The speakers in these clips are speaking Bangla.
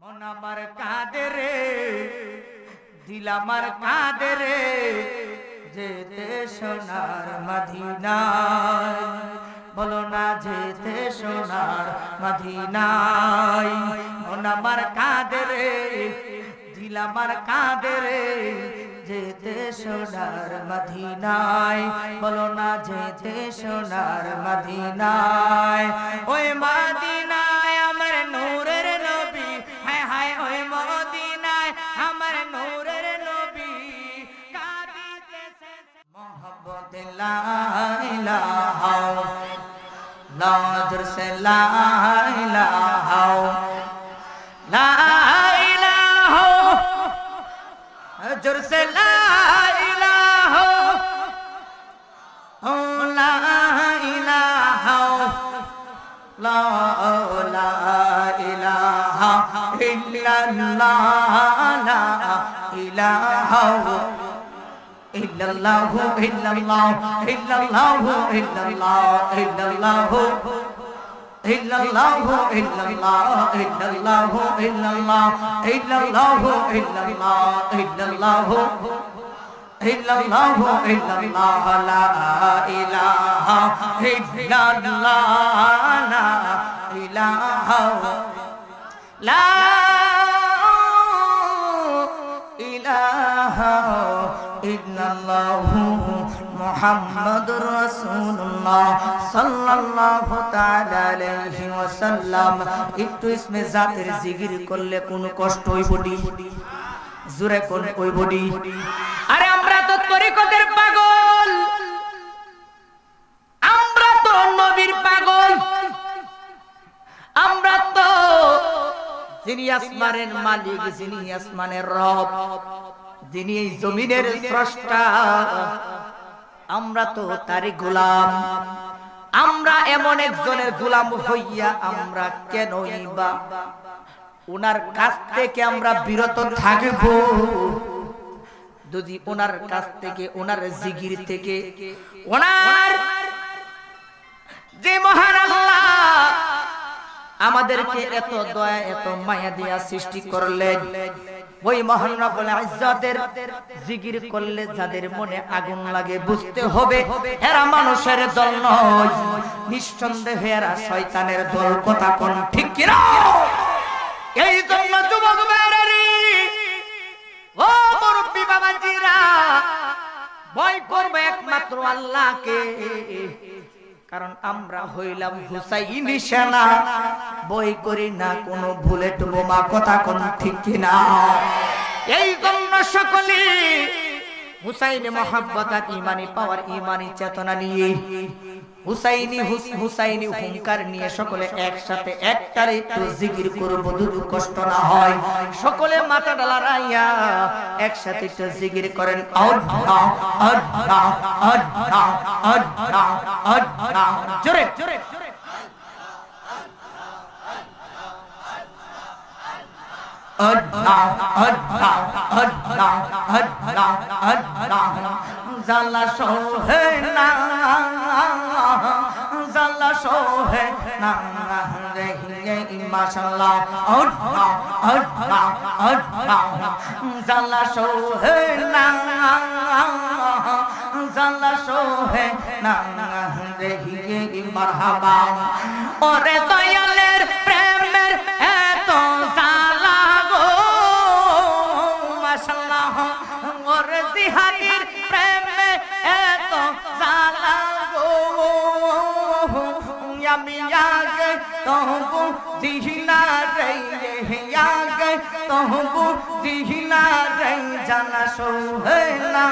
মন আমার কাঁদে রে, দিল আমার কাঁদে রে, যেতে সোনার মদিনায়, বলো না যেতে সোনার মদিনায়। মন আমার কাঁদে রে, দিল আমার কাঁদে রে, যেতে সোনার মদিনায়, বলো না যেতে সোনার মদিনায়। ওই মদিনায় আমার নূরের নবী, হায় হায় ওই মদিনায় আমার নূরের নবী কাঁদিতেছে। মোহব্বত লা ইলাহা নাজর সে লা ইলাহা লা ইলাহা जोर से ला इलाहा ला इलाहा ला इलाहा इल्लल्लाह ला इलाहा इल्लल्लाह इल्लल्लाह इल्लल्लाह इल्लल्लाह illallahu illallah illallahu illallah illallahu illallah illallahu illallahu illallah la ilaha illallah la ilaha la ilaha illallah মুহাম্মাদুর রাসূলুল্লাহ সাল্লাল্লাহু তাআলা আলাইহি ওয়াসাল্লাম। একটু ইসমে জাতের জিকির করলে কোনো কষ্ট হইবনি? জোরে কোন হইবনি? আরে আমরা তো তরিকতের পাগল, আমরা তো নবীর পাগল, আমরা তো যিনি আসমানের মালিক, যিনি আসমানের রব, যিনি এই জমিনের স্রষ্টা, আমরা তো তারই গোলাম। আমরা এমন একজনের গোলাম হইয়া আমরা কেনই বা ওনার কাছ থেকে আমরা বিরত থাকব? যদি ওনার কাছ থেকে, ওনার জিকির থেকে, ওনার যে মহান আল্লাহ আমাদেরকে এত দয়া এত মায়া দিয়া সৃষ্টি করলেন, ওই মহান রব্বুল ইজ্জতের জিকির করলে যাদের মনে আগুন লাগে বুঝতে হবে এরা মানুষের দল নয়, নিঃসন্দেহে এরা শয়তানের দল। কথা কোন ঠিক কি না? এই জন্য যুবক ভাইরা, ও মুরব্বি বাবাজিরা, ভয় করবে একমাত্র আল্লাহকে। কারণ আমরা হইলাম হুসাইনি সেনা, বই করি না কোনো বুলেট বোমা। কথা কোন ঠিক কিনা? এই জন্য সকলে হুসাইনি মহব্বত আর ইমানি পাওয়ার, ইমানি চেতনা নিয়ে, হুসাইনি হুসাইনি হুঙ্কার নিয়ে সকলে একসাথে একটারে একটু জিকির করব, যদি কষ্ট না হয়। সকলে মাথা ডালা রাইয়া একসাথে একটু জিকির করেন। জোরে জোরে জালা সোহে না, জালা সোহে না রে মাশাআল্লাহ। জালা সোহে না, জালা সোহে না রে মারহাবা। ওরে দয়ালের প্রেমের এত জালা গো মাশাআল্লাহ, ওরে জিহাদির প্রেমে এত জালা গো, আমি আগে তবু জিহিনা রে, আগে তবু জিহিনা রে, জানা সোহে না,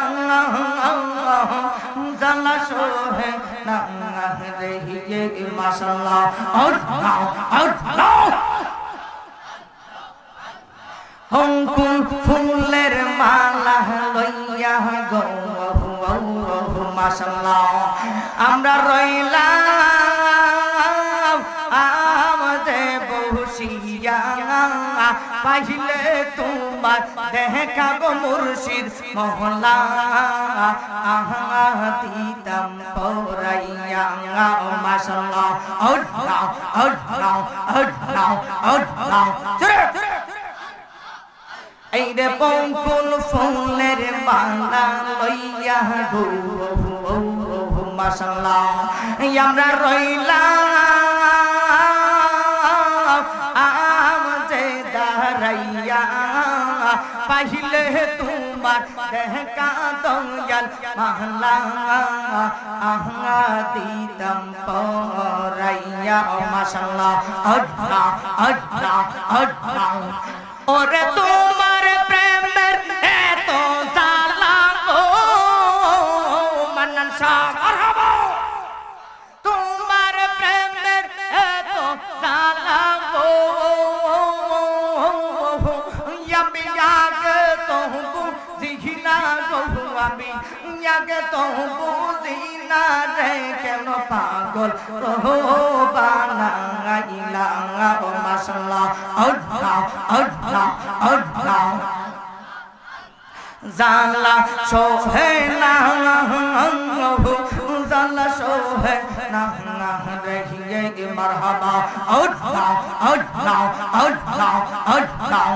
জানা সোহে না রে মাশাআল্লাহ। হংকুন ফুলের মালা লইয়া গো মাশাআল্লাহ আমরা রইলাম আমাদের বসিয়া, পাইলে তোমার দেখা গো মুর্শিদ মহলা, দিতাম পরাইয়া মাশাআল্লাহ। এই রে বকুল ফুলের মালা লইয়া গো মাশাআল্লাহ আমরা রইলাম আম যে দাঁড়াইয়া পাইলে তোমার দেখা দয়াল মালা দিতাম পরাইয়া মাশাআল্লাহ আল্লাহ আল্লাহ আল্লাহ ওরে তোমার প্রেমের এত জ্বালা গো মান্নান শাহ মারহাবা তোমার প্রেমের এত জ্বালা গো আমি আগে তো বুঝিনা গো আমি আগে তো বুঝিনা রে কেন পাগল বানাইলা ও মাশাআল্লাহ আল্লাহ আল্লাহ আল্লাহ জালা সোহে না জালা সোহে না রহিয়ে মারহাবা আল্লাহ আল্লাহ আল্লাহ আল্লাহ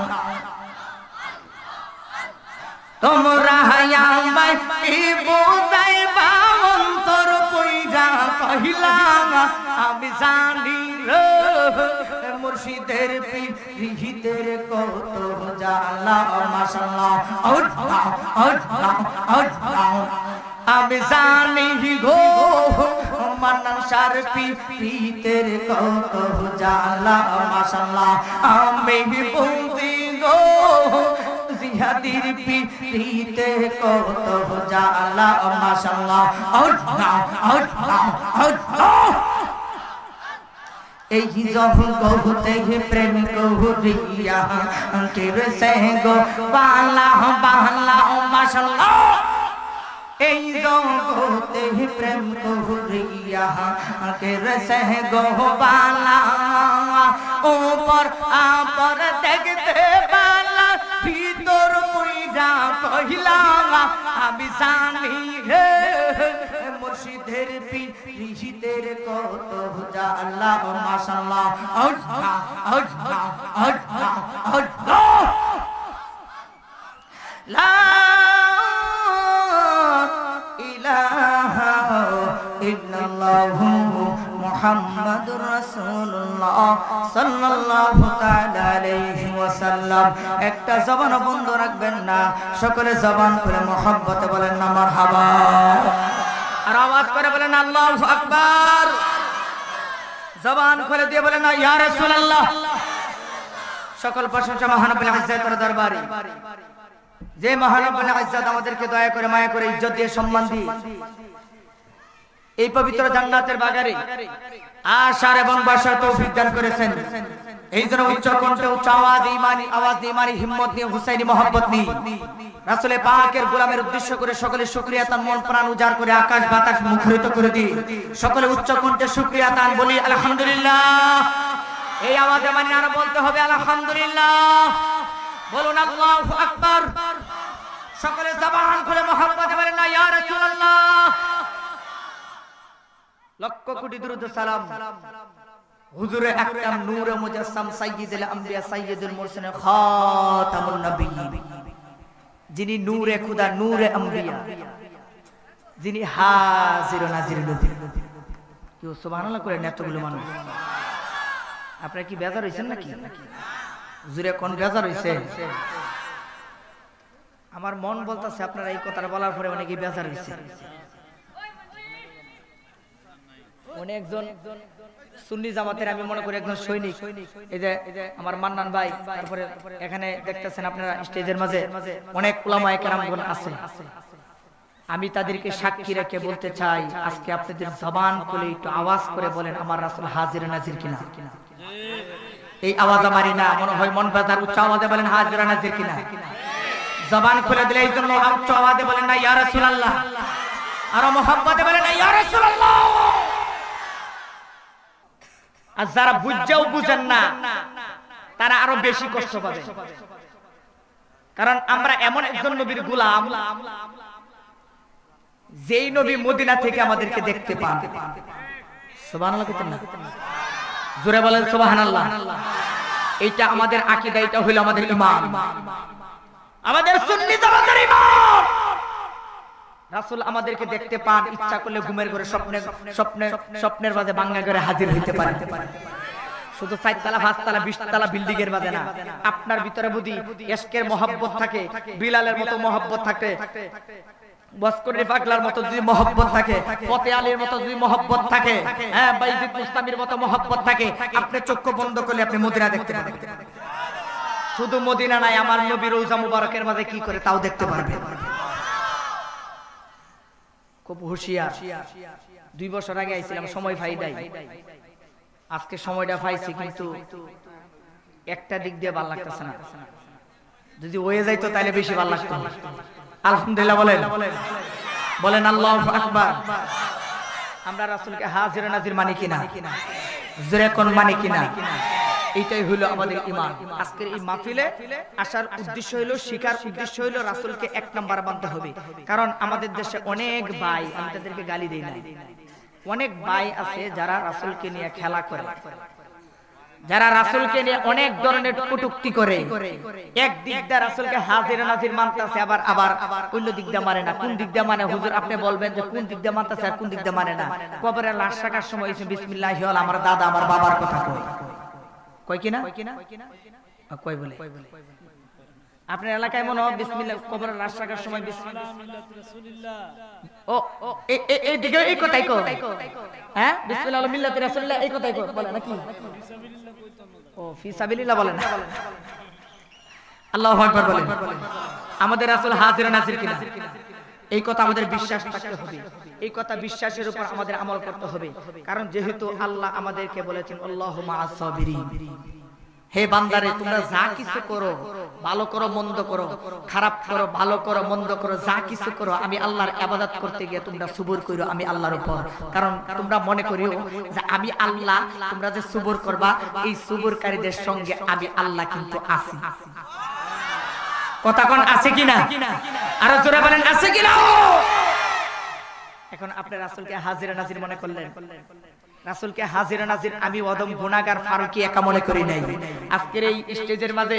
তোমরা আমায় কি বুঝাইবা অন্তর কইরা কহিলা আমি জানি রে মুর্শিদের পীরের কত জ্বালা মাশাআল্লাহ আল্লাহ আল্লাহ আল্লাহ আমি জানি গো মান্নান শাহর পীরের কত জ্বালা মাশাআল্লাহ আমি বুঝি গো জিহাদির পীরিতে কত জ্বালা মাশাআল্লাহ আল্লাহ আল্লাহ আল্লাহ এই জগতে প্রেম করিয়া কেরে সে গো বালা বালা মাশাআল্লাহ এই জগতে প্রেম করিয়া কেরে সে গো বালা উপর আপর দেখতে বালা ভিতর কইরা কহিলা আমি জানি হে মুর্শিদের পীরের কত জ্বালা মাশাআল্লাহ আল্লাহ আল্লাহ আল্লাহ আল্লাহ লা ইলাহা ইল্লাল্লাহু মুহাম্মাদুর রাসূলুল্লাহ সাল্লাল্লাহু তাআলা আলাইহি ওয়াসাল্লাম একটা জবান বন্ধ রাখবেন না সকলে জবান করে মোহাব্বতে বলেন না মারহাবা আর আওয়াজ করে বলেন আল্লাহু আকবার জবান খুলে দিয়ে বলেন না ইয়া রাসূলুল্লাহ সকল প্রশংসা মহানবুল ইজ্জতের দরবারে যে মহানবুল ইজ্জত আমাদেরকে দয়া করে মায়া করে ইজ্জত দিয়ে সম্মান দিয়ে এই পবিত্র জান্নাতের বাগানে আসার এবং বসার তৌফিক দান করেছেন এই জন্য উচ্চ কণ্ঠে উচ্চ আওয়াজ ইমানি হিম্মত নিয়ে হুসাইনি মহব্বত নিয়ে রাসূল পাকের গোলামের উদ্দেশ্য করে সকলে শুকরিয়া তান মন প্রাণ উজাড় করে আকাশ বাতাস মুখরিত করে দিয়ে সকলে উচ্চ কণ্ঠে শুকরিয়া তান বলি আলহামদুলিল্লাহ এই আওয়াজে মানে আর বলতে হবে আলহামদুলিল্লাহ বলুন আল্লাহু আকবার সকলে জবান খুলে মহব্বতে বলেন না ইয়া রাসূলুল্লাহ লক্ষ কোটি দরুদ সালাম হুজুরে আকরাম নূরে মুজাসসাম সাইয়্যিদুল আম্বিয়া সাইয়্যিদুল মুরসালিন খাতামুন নবিয়্যিন যিনি নূরে খুদা নূরে আম্বিয়া যিনি হাজির ও নাজির নবী কি সুবহানাল্লাহ করে এতগুলো মানুষ আপনারা কি বেজার হইছেন নাকি হুজুরে কোন বেজার হইছে আমার মন বলতাছে আপনারা এই কথাটা বলার পরে অনেকেই বেজার হইছে অনেকজন সুন্নি জামাতের আমি মনে করি একজন সৈনিক এই যে আমার মান্নান ভাই তারপরে এখানে দেখতেছেন আপনারা স্টেজের মাঝে অনেক উলামায়ে কেরামগণ আছে আমি তাদেরকে সাক্ষী রেখে বলতে চাই আজকে আপনাদের জবান খুলে একটু আওয়াজ করে বলেন আমার রাসূল হাজির নাজির কিনা এই আওয়াজ আমারই না মনে হয় মন বাজার উচ্চ আওয়াজে বলেন হাজির নাজির কিনা জবান খুলে দিলে এই জন্য উচ্চ আওয়াজে বলেন না ইয়া রাসূলুল্লাহ আর মুহাব্বতে বলেন না ইয়া রাসূলুল্লাহ আর যারা বুঝাও বুঝেন না তারা আরো বেশি কষ্ট পাবে কারণ আমরা এমন একজন নবীর গোলাম যেই নবী মদিনা থেকে আমাদেরকে দেখতে পান সুবহানাল্লাহ কইতেন না জোরে বলেন সুবহানাল্লাহ এইটা আমাদের আকীদা এটা হলো আমাদের ঈমান আমাদের সুন্নি জামাতের ইমাম রাসূল আমাদেরকে দেখতে পান, ইচ্ছা করলে ঘুমের ঘরে স্বপ্নের মাঝে বাংলা করে হাজির হইতে পারেন। শুধু 4 তলা 5 তলা 20 তলা বিল্ডিং এর মাঝে না, আপনার ভিতরে বুদ্ধি ইশকের মহব্বত থাকে, বিলালের মতো মহব্বত থাকে, বসকরি পাগলার মতো যদি মহব্বত থাকে, ফতে আলীর মতো যদি মহব্বত থাকে, হ্যাঁ বাইজিদ মুস্তামির মতো মহব্বত থাকে, আপনি চক্ষু বন্ধ করলে আপনি মদিনা দেখতে পাবেন। শুধু মদিনা নাই, আমার নবী রওজা মুবারকের মাঝে কি করে তাও দেখতে পারবেন। খুব হুঁশিয়ার। 2 বছর আগে আইছিলাম, সময় পাই নাই, আজকে সময়টা পাইছি, কিন্তু একটা দিক দিয়ে ভালো লাগতেছে না। যদি হয়ে যাইতো তাহলে বেশি ভালো লাগতো। আলহামদুলিল্লাহ বলেন আল্লাহু আকবার। আমরা রাসূলকে হাজির নাজির মানি কিনা, জোরে কোন মানি কিনা, এটাই হলো আমাদের ঈমান। আজকের এই মাহফিলে আসার উদ্দেশ্য হলো, শিকার উদ্দেশ্য হলো রাসূলকে 1 নাম্বার মানতে হবে। কারণ আমাদের দেশে অনেক ভাই, আমি তাদেরকে গালি দেই না, অনেক ভাই আছে যারা রাসূলকে নিয়ে খেলা করে, যারা রাসূলকে নিয়ে অনেক ধরনের কটূক্তি করে। এক দিক দিয়ে রাসূলকে হাজির নাজির মানতেছে, আবার অন্য দিক দিয়ে মানে না। কোন দিক দিয়ে মানে হুজুর আপনি বলবেন যে কোন দিক দিয়ে মানতেছে আর কোন দিক দিয়ে মানে না। কবরে লাশ রাখার সময় বিসমিল্লাহি ওয়াল আমার দাদা আমার বাবার কথা কয় কিনা কয় বলে। আপনার এলাকায় মনে হয় বিসমিল্লাহ, কবরে লাশ রাখার সময় বিসমিল্লাহ ও এই দিকে এই কথাই কয়, হ্যাঁ বিসমিল্লাহ মিল্লাতি রাসূলুল্লাহ এই কথাই কয়, বলে নাকি? ও ফি সাবিলিল্লাহ বলেন, আল্লাহু আকবার বলেন। আমাদের রাসূল হাজির নাজির কিনা, এই কথা আমাদের বিশ্বাস থাকতে হবে। এই কথা বিশ্বাসের উপর আমাদের আমল করতে হবে। কারণ যেহেতু আল্লাহ আমাদেরকে বলেছেন আল্লাহু মাআস সাবিরিন, হে বান্দারে তোমরা যা কিছু করো, ভালো করো মন্দ করো, খারাপ করো ভালো করো মন্দ করো, যা কিছু করো আমি আল্লাহর ইবাদত করতে গিয়ে তোমরা সবর করো আমি আল্লাহর উপর। কারণ তোমরা মনে করিও যে আমি আল্লাহ, তোমরা যে সবর করবা এই সবরকারীদের সঙ্গে আমি আল্লাহ কিন্তু আছি। কথা কোন আছে কিনা, আরো জোরে বলেন আছে কিনা। এখন আপনি রাসূলকে হাজির নাজির মনে করলেন, রাসূলকে হাজির নাজির আমি ওদম গুনাহগার ফারুকী একা মনে করি নাই। আজকের এই স্টেজের মাঝে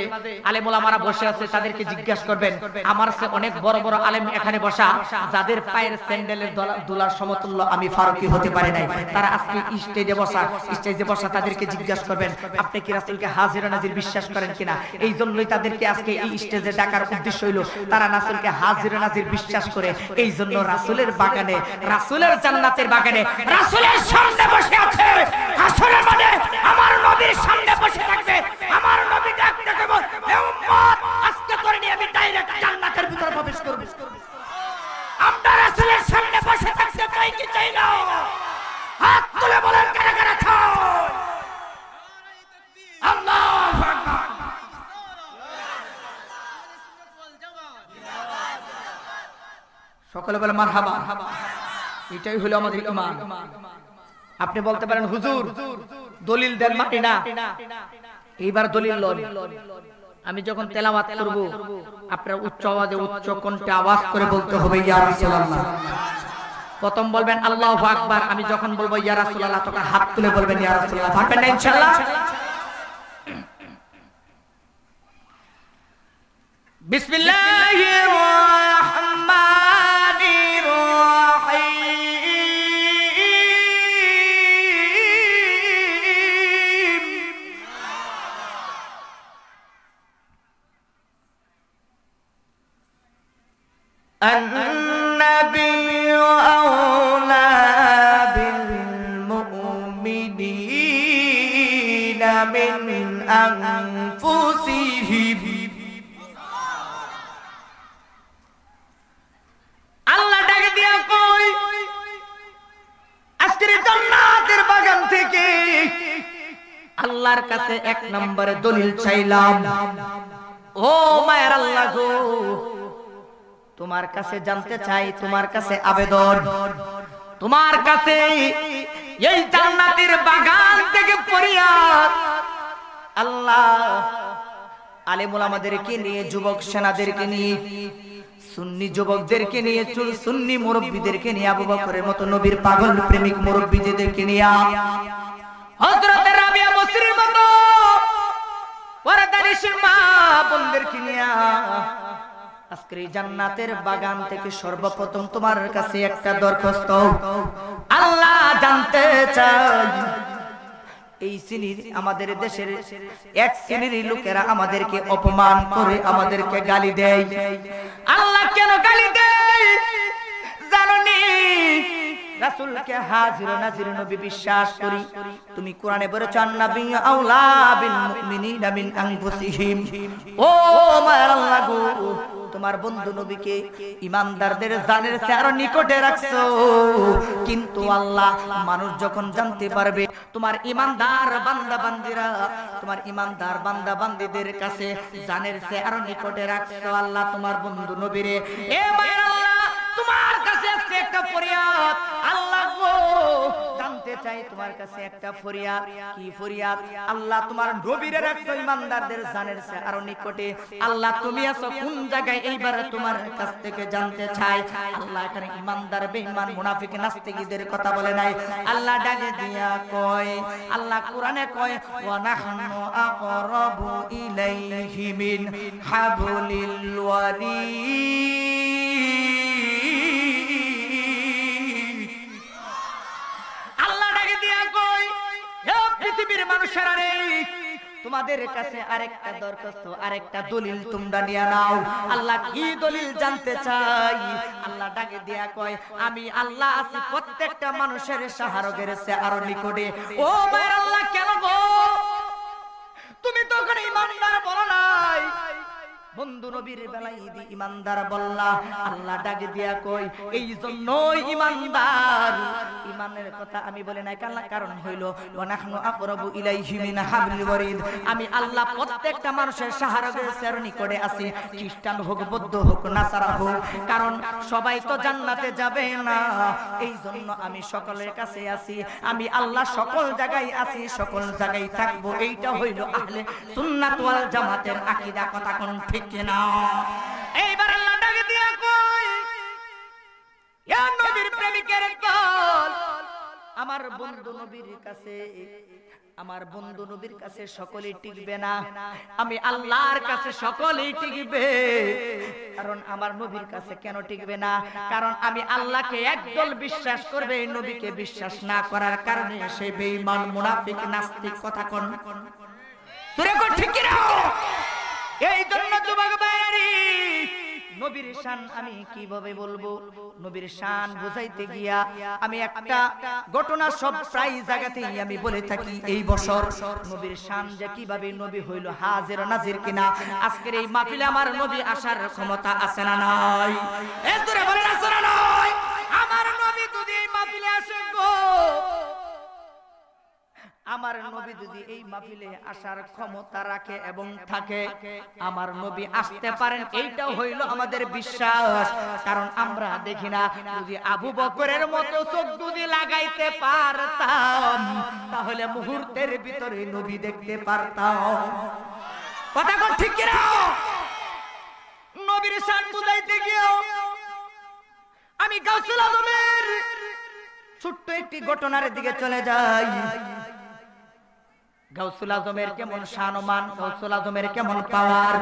আলেম ওলামারা বসে আছে, তাদেরকে জিজ্ঞাসা করবেন, আমার চেয়ে অনেক বড় বড় আলেম এখানে বসা, যাদের পায়ের স্যান্ডেলের দোলার সমতুল্য আমি ফারুকী হতে পারি নাই, তারা আজকে স্টেজে বসা তাদেরকে জিজ্ঞাসা করবেন আপনি কি রাসূলকে হাজির নাজির বিশ্বাস করেন কিনা। এই জন্যই তাদেরকে আজকে এই স্টেজে ডাকার উদ্দেশ্য হইল, তারা রাসূলকে হাজির নাজির বিশ্বাস করে। এই জন্য রাসূলের বাগানে, রাসূলের জান্নাতের বাগানে রাসূলের সামনে বসে আছে, হাসরের মাঠে আমার নবীর সামনে বসে থাকবে, আমার নবী ডাকতে দেব হে উম্মত আজকে করে নিয়ে আমি ডাইরেক্ট জান্নাতের ভিতরে প্রবেশ করব। আমরা রাসূলের সামনে বসে থাকতে চাই কি চাই না? হাত তুলে বলেন কারা কারা চাই? আল্লাহু আকবার। সকলে বলে মারহাবা। এটাই হলো আমাদের ঈমান। আপনি বলতে পারেন হুজুর দলিল দেন মানি না, এইবার দলিল লন। আমি যখন তেলাওয়াত করব আপনার উচ্চ আওয়াজে উচ্চ কণ্ঠে আওয়াজ করে বলতে হবে ইয়া রাসূলুল্লাহ। প্রথম বলবেন আল্লাহু আকবার, আমি যখন বলবো ইয়া রাসূলুল্লাহ তখন হাত তুলে বলবেন ইয়া রাসূলুল্লাহ। পারবেন না ইনশাআল্লাহ? বিসমিল্লাহির রাহমানির রহিম। النبي أولى بالمؤمنين من أنفسهم। আল্লাহ ডাকে দিয়া কই আজকের জান্নাতের বাগান থেকে আল্লাহর কাছে 1 নম্বরে দলিল চাইলাম। ও মায়ের আল্লাহ গো, তোমার কাছে জানতে চাই, তোমার কাছে আবেদন, তোমার কাছে এই জান্নাতের বাগান থেকে ফরিয়াদ। আল্লাহ আলেম ওলামাদেরকে নিয়ে, যুবক সেনাদেরকে নিয়ে, সুন্নি যুবকদেরকে নিয়ে, সুন্নি মুরব্বিদেরকে নিয়ে, আবু বকরের মতো নবীর পাগল প্রেমিক মুরব্বিদেরকে নিয়ে, হযরত রাবিয়া বসরির মতো পরদানিশীল মা বোনদেরকে নিয়ে আজকে এই জান্নাতের বাগান থেকে সর্বপ্রথম তোমার কাছে একটা দরখাস্ত, আল্লাহ জানতে চাই এই শ্রেণীর আমাদের দেশের এক শ্রেণীর লোকেরা আমাদেরকে অপমান করে, আমাদেরকে গালি দেয়। আল্লাহ কেন গালি দেয় জানোনি? রাসূলকে হাজির নাজির নবী বিশ্বাস করি। তুমি কোরআনে বলেছো আন-নাবী আউলা বিল মুমিনিনা মিন আনফুসিহিম। ও মায়ার আল্লাহ গো, তোমার বন্ধু নবীকে ঈমানদারদের জানের চেয়ে আরো নিকটে রাখছো, কিন্তু আল্লাহ মানুষ যখন জানতে পারবে তোমার ঈমানদার বান্দা বান্দীরা, তোমার ঈমানদার বান্দা বান্দীদের কাছে জানের চেয়ে আরো নিকটে রাখছো আল্লাহ তোমার বন্ধু নবীরে। এ মায়ার আল্লাহ, তোমার কাছে একটা ফরিয়াদ আল্লাহ গো, জানতে চাই তোমার কাছে একটা ফরিয়াদ। কি ফরিয়াদ? আল্লাহ তোমার নবীরে রাখছো ঈমানদারদের জানের চেয়ে আরো নিকটে। আল্লাহ তুমি আছো কোন জায়গায়? এইবার তোমার কাছ থেকে জানতে চাই। আল্লাহ এখানে ঈমানদার বেঈমান মুনাফিক নাস্তিকদের কথা বলে নাই, আল্লাহ ডাকে দিয়া কয়, আল্লাহ কোরআনে কয় ওয়া নাহনু আকরাবু ইলাইহি মিন হাবলিল ওয়ারিদ। পৃথিবীর মানুষেরা রে, তোমাদের কাছে আরেকটা দরখাস্ত, আরেকটা দলিল তোমরা নিয়ে নাও। আল্লাহ কি দলিল জানতে চাই? আল্লাহ ডাকে দিয়া কয় আমি আল্লাহ আছি প্রত্যেকটা মানুষের সাহায্যের চেয়ে আরো নিকটে। ও মায়ের আল্লাহ, কেন গো? তুমি তো ওখানে ঈমানদার বলো নাই, বন্ধু নবীর বেলায় ঈদি ঈমানদার বললা। আল্লাহ ডাকে দিয়া কই এই জন্যই ঈমানদার, ঈমানের কথা আমি বলি নাই, কারণ হইল ওয়া নাহনু আকরাবু ইলাইহি মিন হাবলিল ওয়ারিদ। আমি আল্লাহ প্রত্যেকটা মানুষের সাহায্যের চেয়ে নিকটে আছি, খ্রিস্টান হোক, বৌদ্ধ হোক, নাসারা হোক, কারণ সবাই তো জান্নাতে যাবে না। এই জন্য আমি সকলের কাছে আছি, আমি আল্লাহ সকল জায়গায় আছি, সকল জায়গায় থাকবো। এইটা হইল আহলে সুন্নাত ওয়াল জামাতের আকীদা। কথা কোন ঠিক কিনা? এইবার আল্লাহ ডাকে দিয়া কই ইয়া নবীর প্রেমিকের দল, আমার বন্ধু নবীর কাছে, আমার বন্ধু নবীর কাছে সকলেই টিকবে না, আমি আল্লাহর কাছে সকলেই টিকবে। কারণ আমার নবীর কাছে কেন টিকবে না? কারণ আমি আল্লাহকে একদল বিশ্বাস করবে, নবীকে বিশ্বাস না করার কারণে সে বেঈমান মুনাফিক নাস্তিক। কথা কোন সুরে কোন ঠিক কিনা? এই জন্য যুবক ভাইয়ারি, নবীর শান আমি কিভাবে বলবো? নবীর শান বুঝাইতে গিয়া আমি একটা ঘটনা সব প্রায় জায়গাতেই আমি বলে থাকি। এই বছর নবীর শান যে কিভাবে নবী হইল হাজির নাজির কিনা, আজকের এই মাহফিলে আমার নবী আসার ক্ষমতা আছে না নাই? এত জোরে বলেন আছে না নাই? আমার নবী যদি এই মাহফিলে আসে গো, আমার নবী যদি এই মাহফিলে আসার ক্ষমতা রাখে এবং থাকে, আমার নবী আসতে পারেন, এইটাও হইল আমাদের বিশ্বাস। কারণ আমরা দেখি না, যদি আবু বকরের মতো চোখ যদি লাগাইতে পারতাম তাহলে মুহূর্তের ভিতরে নবী দেখতে পারতাম। কথা কোন ঠিক কিনা? নবীর শান বুঝাইতে গিয়েও আমি গাউসুল আজমের ছোট্ট একটি ঘটনার দিকে চলে যাই। গাউসুল আজমের কেমন শানমান, গাউসুল আজমের কেমন পাওয়ার।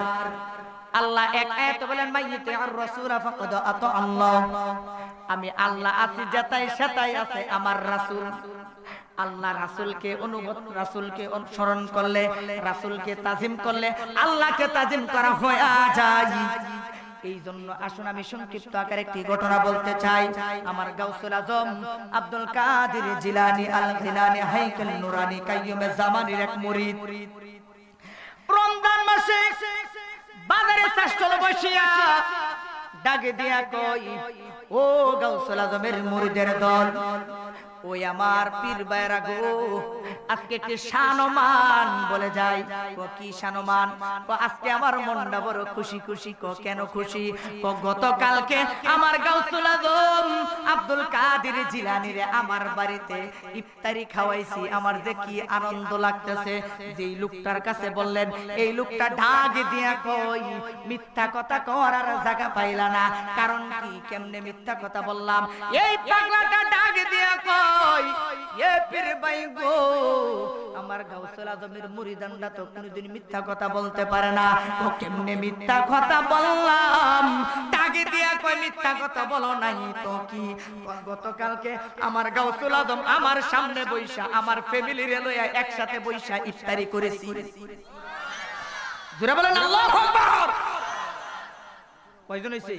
আল্লাহ এক আয়াতে বলেন মাইয়িতে আর রাসূল ফাকাদ আতা আল্লাহ। আমি আল্লাহ আছি যেটাই সেটাই আছে আমার রাসূল। আল্লাহ রাসূলকে অনুগত, রাসূলকে অনুসরণ করলে, রাসূলকে তাজিম করলে আল্লাহকে তাজিম করা হয়ে যায়। এই জন্য আসুন আমি সংক্ষিপ্ত আকারে একটি ঘটনা বলতে চাই। আমার গাউসুল আজম আব্দুল কাদের জিলানী আল জিলানী হাইকাল নুরানী কাইয়ুমে জামানের এক মুরিদ, রমজান মাসে বাজারে চাষতল বসিয়া ডাকে দিয়া কই ও গাউসুল আজমের মুরিদের দল, ওই আমার পীর ভাইরা গো, আজকে একটি শানমান বলে যায়। ও কি শানমান? ও আজকে আমার মনটা বড় খুশি খুশি। কো কেন খুশি? ও গতকালকে আমার গাউসুল আজম আব্দুল কাদের জিলানীরে আমার বাড়িতে ইফতারি খাওয়াইছি, আমার যে কি আনন্দ লাগতেছে। যেই লোকটার কাছে বললেন, এই লোকটা ঢাক দিয়া কই মিথ্যা কথা করার জায়গা পাইলা না। কারণ কি, কেমনে মিথ্যা কথা বললাম? এই পাগলাটা ঢাক দিয়া কই এ পীর ভাই গো, আমার গাউসুল আজমের মুরিদানরা তো কোনোদিন মিথ্যা কথা বলতে পারে না। ও কেমনে মিথ্যা কথা বললাম? ডাকে দিয়া কই মিথ্যা কথা বলো নাই তো কি? গতকালকে আমার গাউসুল আজম আমার সামনে বইসা আমার ফ্যামিলির লইয়া একসাথে বইসা ইফতারি করেছি। জোরে বলেন আল্লাহু আকবার। কয়জন হইছে?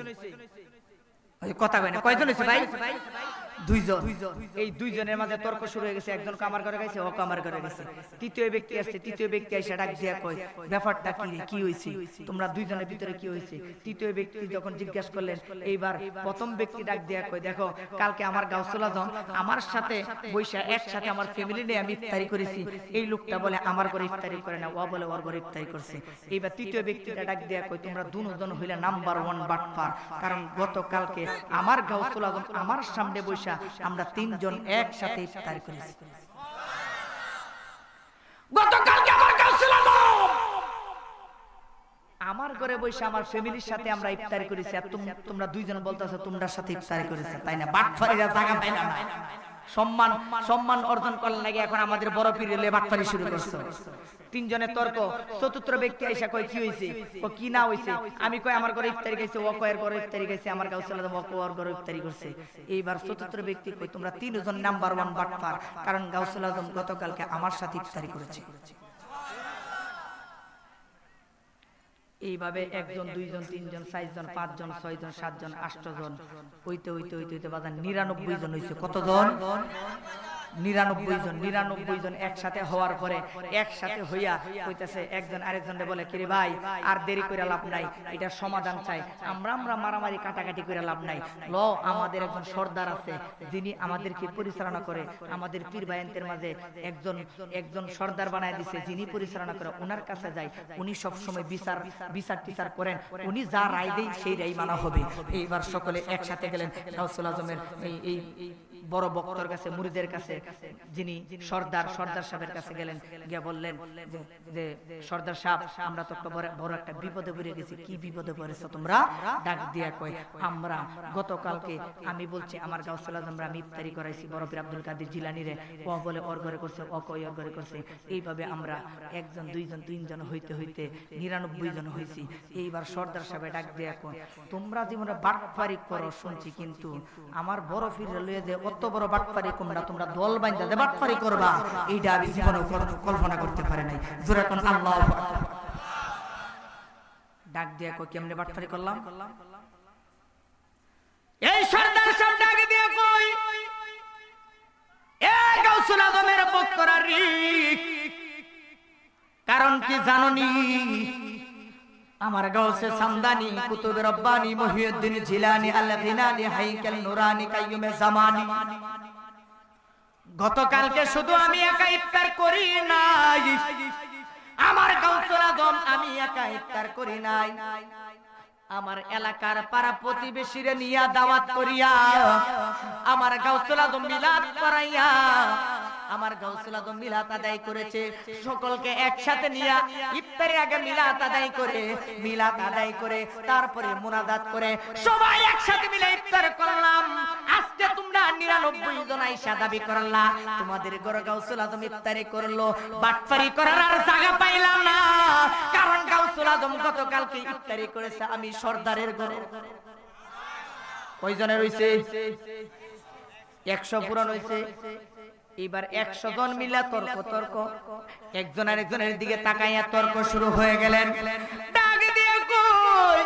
ওই কথা কই না, কয়জন হইছে ভাই? দুইজন। এই দুইজনের মাঝে তর্ক শুরু হয়ে গেছে। একজন কামার করে গেছে, ও কামার করে গেছে। তৃতীয় ব্যক্তি আসছে, তৃতীয় ব্যক্তি এসে ডাক দিয়া কয় ব্যাপারটা কি রে, কি হইছে? তোমরা দুইজনের ভিতরে কি হইছে? তৃতীয় ব্যক্তি যখন জিজ্ঞাসা করলেন, এইবার প্রথম ব্যক্তি ডাক দিয়া কয় দেখো, কালকে আমার গাউসুল আজম আমার সাথে বৈশা একসাথে আমার ফ্যামিলি নিয়ে আমি ইফতারি করেছি। এই লোকটা বলে আমার ঘরে ইফতারি করে না, ও বলে ওর ঘরে ইফতারি করছে। এইবার তৃতীয় ব্যক্তিটা ডাক দিয়া কয় তোমরা দুজন হইলে নাম্বার 1 বাটপার। কারণ গতকালকে আমার গাউসুল আজম আমার সামনে বৈশা আমরা তিনজন একসাথে ইফতারি করেছি। গতকালকে আমার গাউসুল আজম আমার ঘরে বসে আমার ফ্যামিলির সাথে আমরা ইফতারি করেছি, আর তোমরা দুইজন বলতাছো তোমরা সাথে ইফতারি করেছে, তাই না? বাটফারিরা জায়গা পায় না। সম্মান অর্জন করার লাগে এখন আমাদের বড় পীর এলে বাটফারি শুরু করছে। তিনজনের তর্ক। চতুর্থ ব্যক্তি আইসা কয় কি হইছে? ও কি না হইছে? আমি কই আমার ঘরে ইফতারি গেছে, ও কয়ের ঘরে ইফতারি গেছে, আমার গাউসুল আজম ও ওর ঘরে ইফতারি করছে। এইবার চতুর্থ ব্যক্তি কই তোমরা তিনজন নাম্বার 1 বাটফার, কারণ গাউসুল আজম গতকালকে আমার সাথে ইফতারি করেছে। এইভাবে একজন, দুইজন, তিনজন, 4 জন, 5 জন, 6 জন, 7 জন, 8 জন হইতে হইতে হইতে হইতে বাজার 99 জন হইছে। কতজন? 99 জন একসাথে হওয়ার পরে একসাথে হইয়া কইতাছে, একজন আরেকজনকে বলে কিরে ভাই আর দেরি কইরা লাভ নাই, এটা সমাধান চাই। আমরা মারামারি কাটাকাটি কইরা লাভ নাই। ল আমাদের একজন সর্দার আছে যিনি আমাদেরকে পরিচালনা করে, আমাদের পীর বায়ান্তের মাঝে একজন সর্দার বানায় দিছে, যিনি পরিচালনা করে, ওনার কাছে যাই। উনি সব সময় বিচার করেন, উনি যা রায় দেয় সেই রায় মানা হবে। এইবার সকলে একসাথে গেলেন গাউসুল আজমের এই বড় বক্তর কাছে, মুরিদের কাছে, যিনি সর্দার সাহেবের কাছে গেলেন, গিয়ে বললেন যে সর্দার সাহেব আমরা তো বড় একটা বিপদে পড়ে গেছি। কি বিপদে পড়েছো তোমরা? ডাক দিয়া কয় আমরা গতকালকে আমি বলছি আমার গাউসুল আজমরা আমি ইফতারি করাইছি বড় পীর আব্দুল কাদের জিলানী রে, ও বলে ওর ঘরে করছে, ও কই ওর ঘরে করছে। এইভাবে আমরা একজন, দুইজন, তিনজন হইতে হইতে 99 জন হইছি। এইবার সর্দার সাহেব ডাক দিয়া কয় তোমরা জীবনে বাটপারি করো শুনছি, কিন্তু আমার বড় পীর লইয়া যে অত বড় বাটপারি তোমরা দল বাইন্দা যে বাটপারি করবা, এইটা আমি জীবনে কল্পনা করতে পারি নাই। জোরে কোন আল্লাহু আকবার। ডাক দিয়া কই কেমনে বাটপারি করলাম? এই সর্দার সাহেব ডাক দিয়া কই এ গাউসুল আজমের বক্তরা রি, কারণ কি জানোনি? আমার গাউসে সামদানি কুতুবে রব্বানি মুহিউদ্দিন জিলানী আল গিনানি হাইকাল নুরানি কাইয়ুমে জামানি, গতকালকে শুধু আমি একা ইফতার করি নাই, আমার গাউসুল আজম আমি একা ইফতার করি নাই, আমার এলাকার পাড়া প্রতিবেশীরে নিয়া দাওয়াত করিয়া আমার গাউসুল আজম মিলাদ করাইয়া আমার গাউসুল আজম মিলাদ আদায় করেছে। সকলকে একসাথে নিয়া ইফতারের আগে মিলাদ আদায় করে তারপরে মুনাজাত করে সবাই একসাথে মিলে ইফতার করলাম। আজকে তোমরা 99 জন আইসা দাবি করলা তোমাদের ঘরে গাউসুল আজম ইফতারি করলো, বাটপারি করার আর জায়গা পাইলাম না, কারণ গাউসুল আজম গতকালকে ইফতারি করেছে আমি সর্দারের ঘরে। কয়জনের হইছে? 100 পূরণ হইছে। এবার 100 জন মিলা তর্ক, একজন আরেকজনের দিকে তাকাইয়া তর্ক শুরু হয়ে গেলেন। ডাক দিয়া কই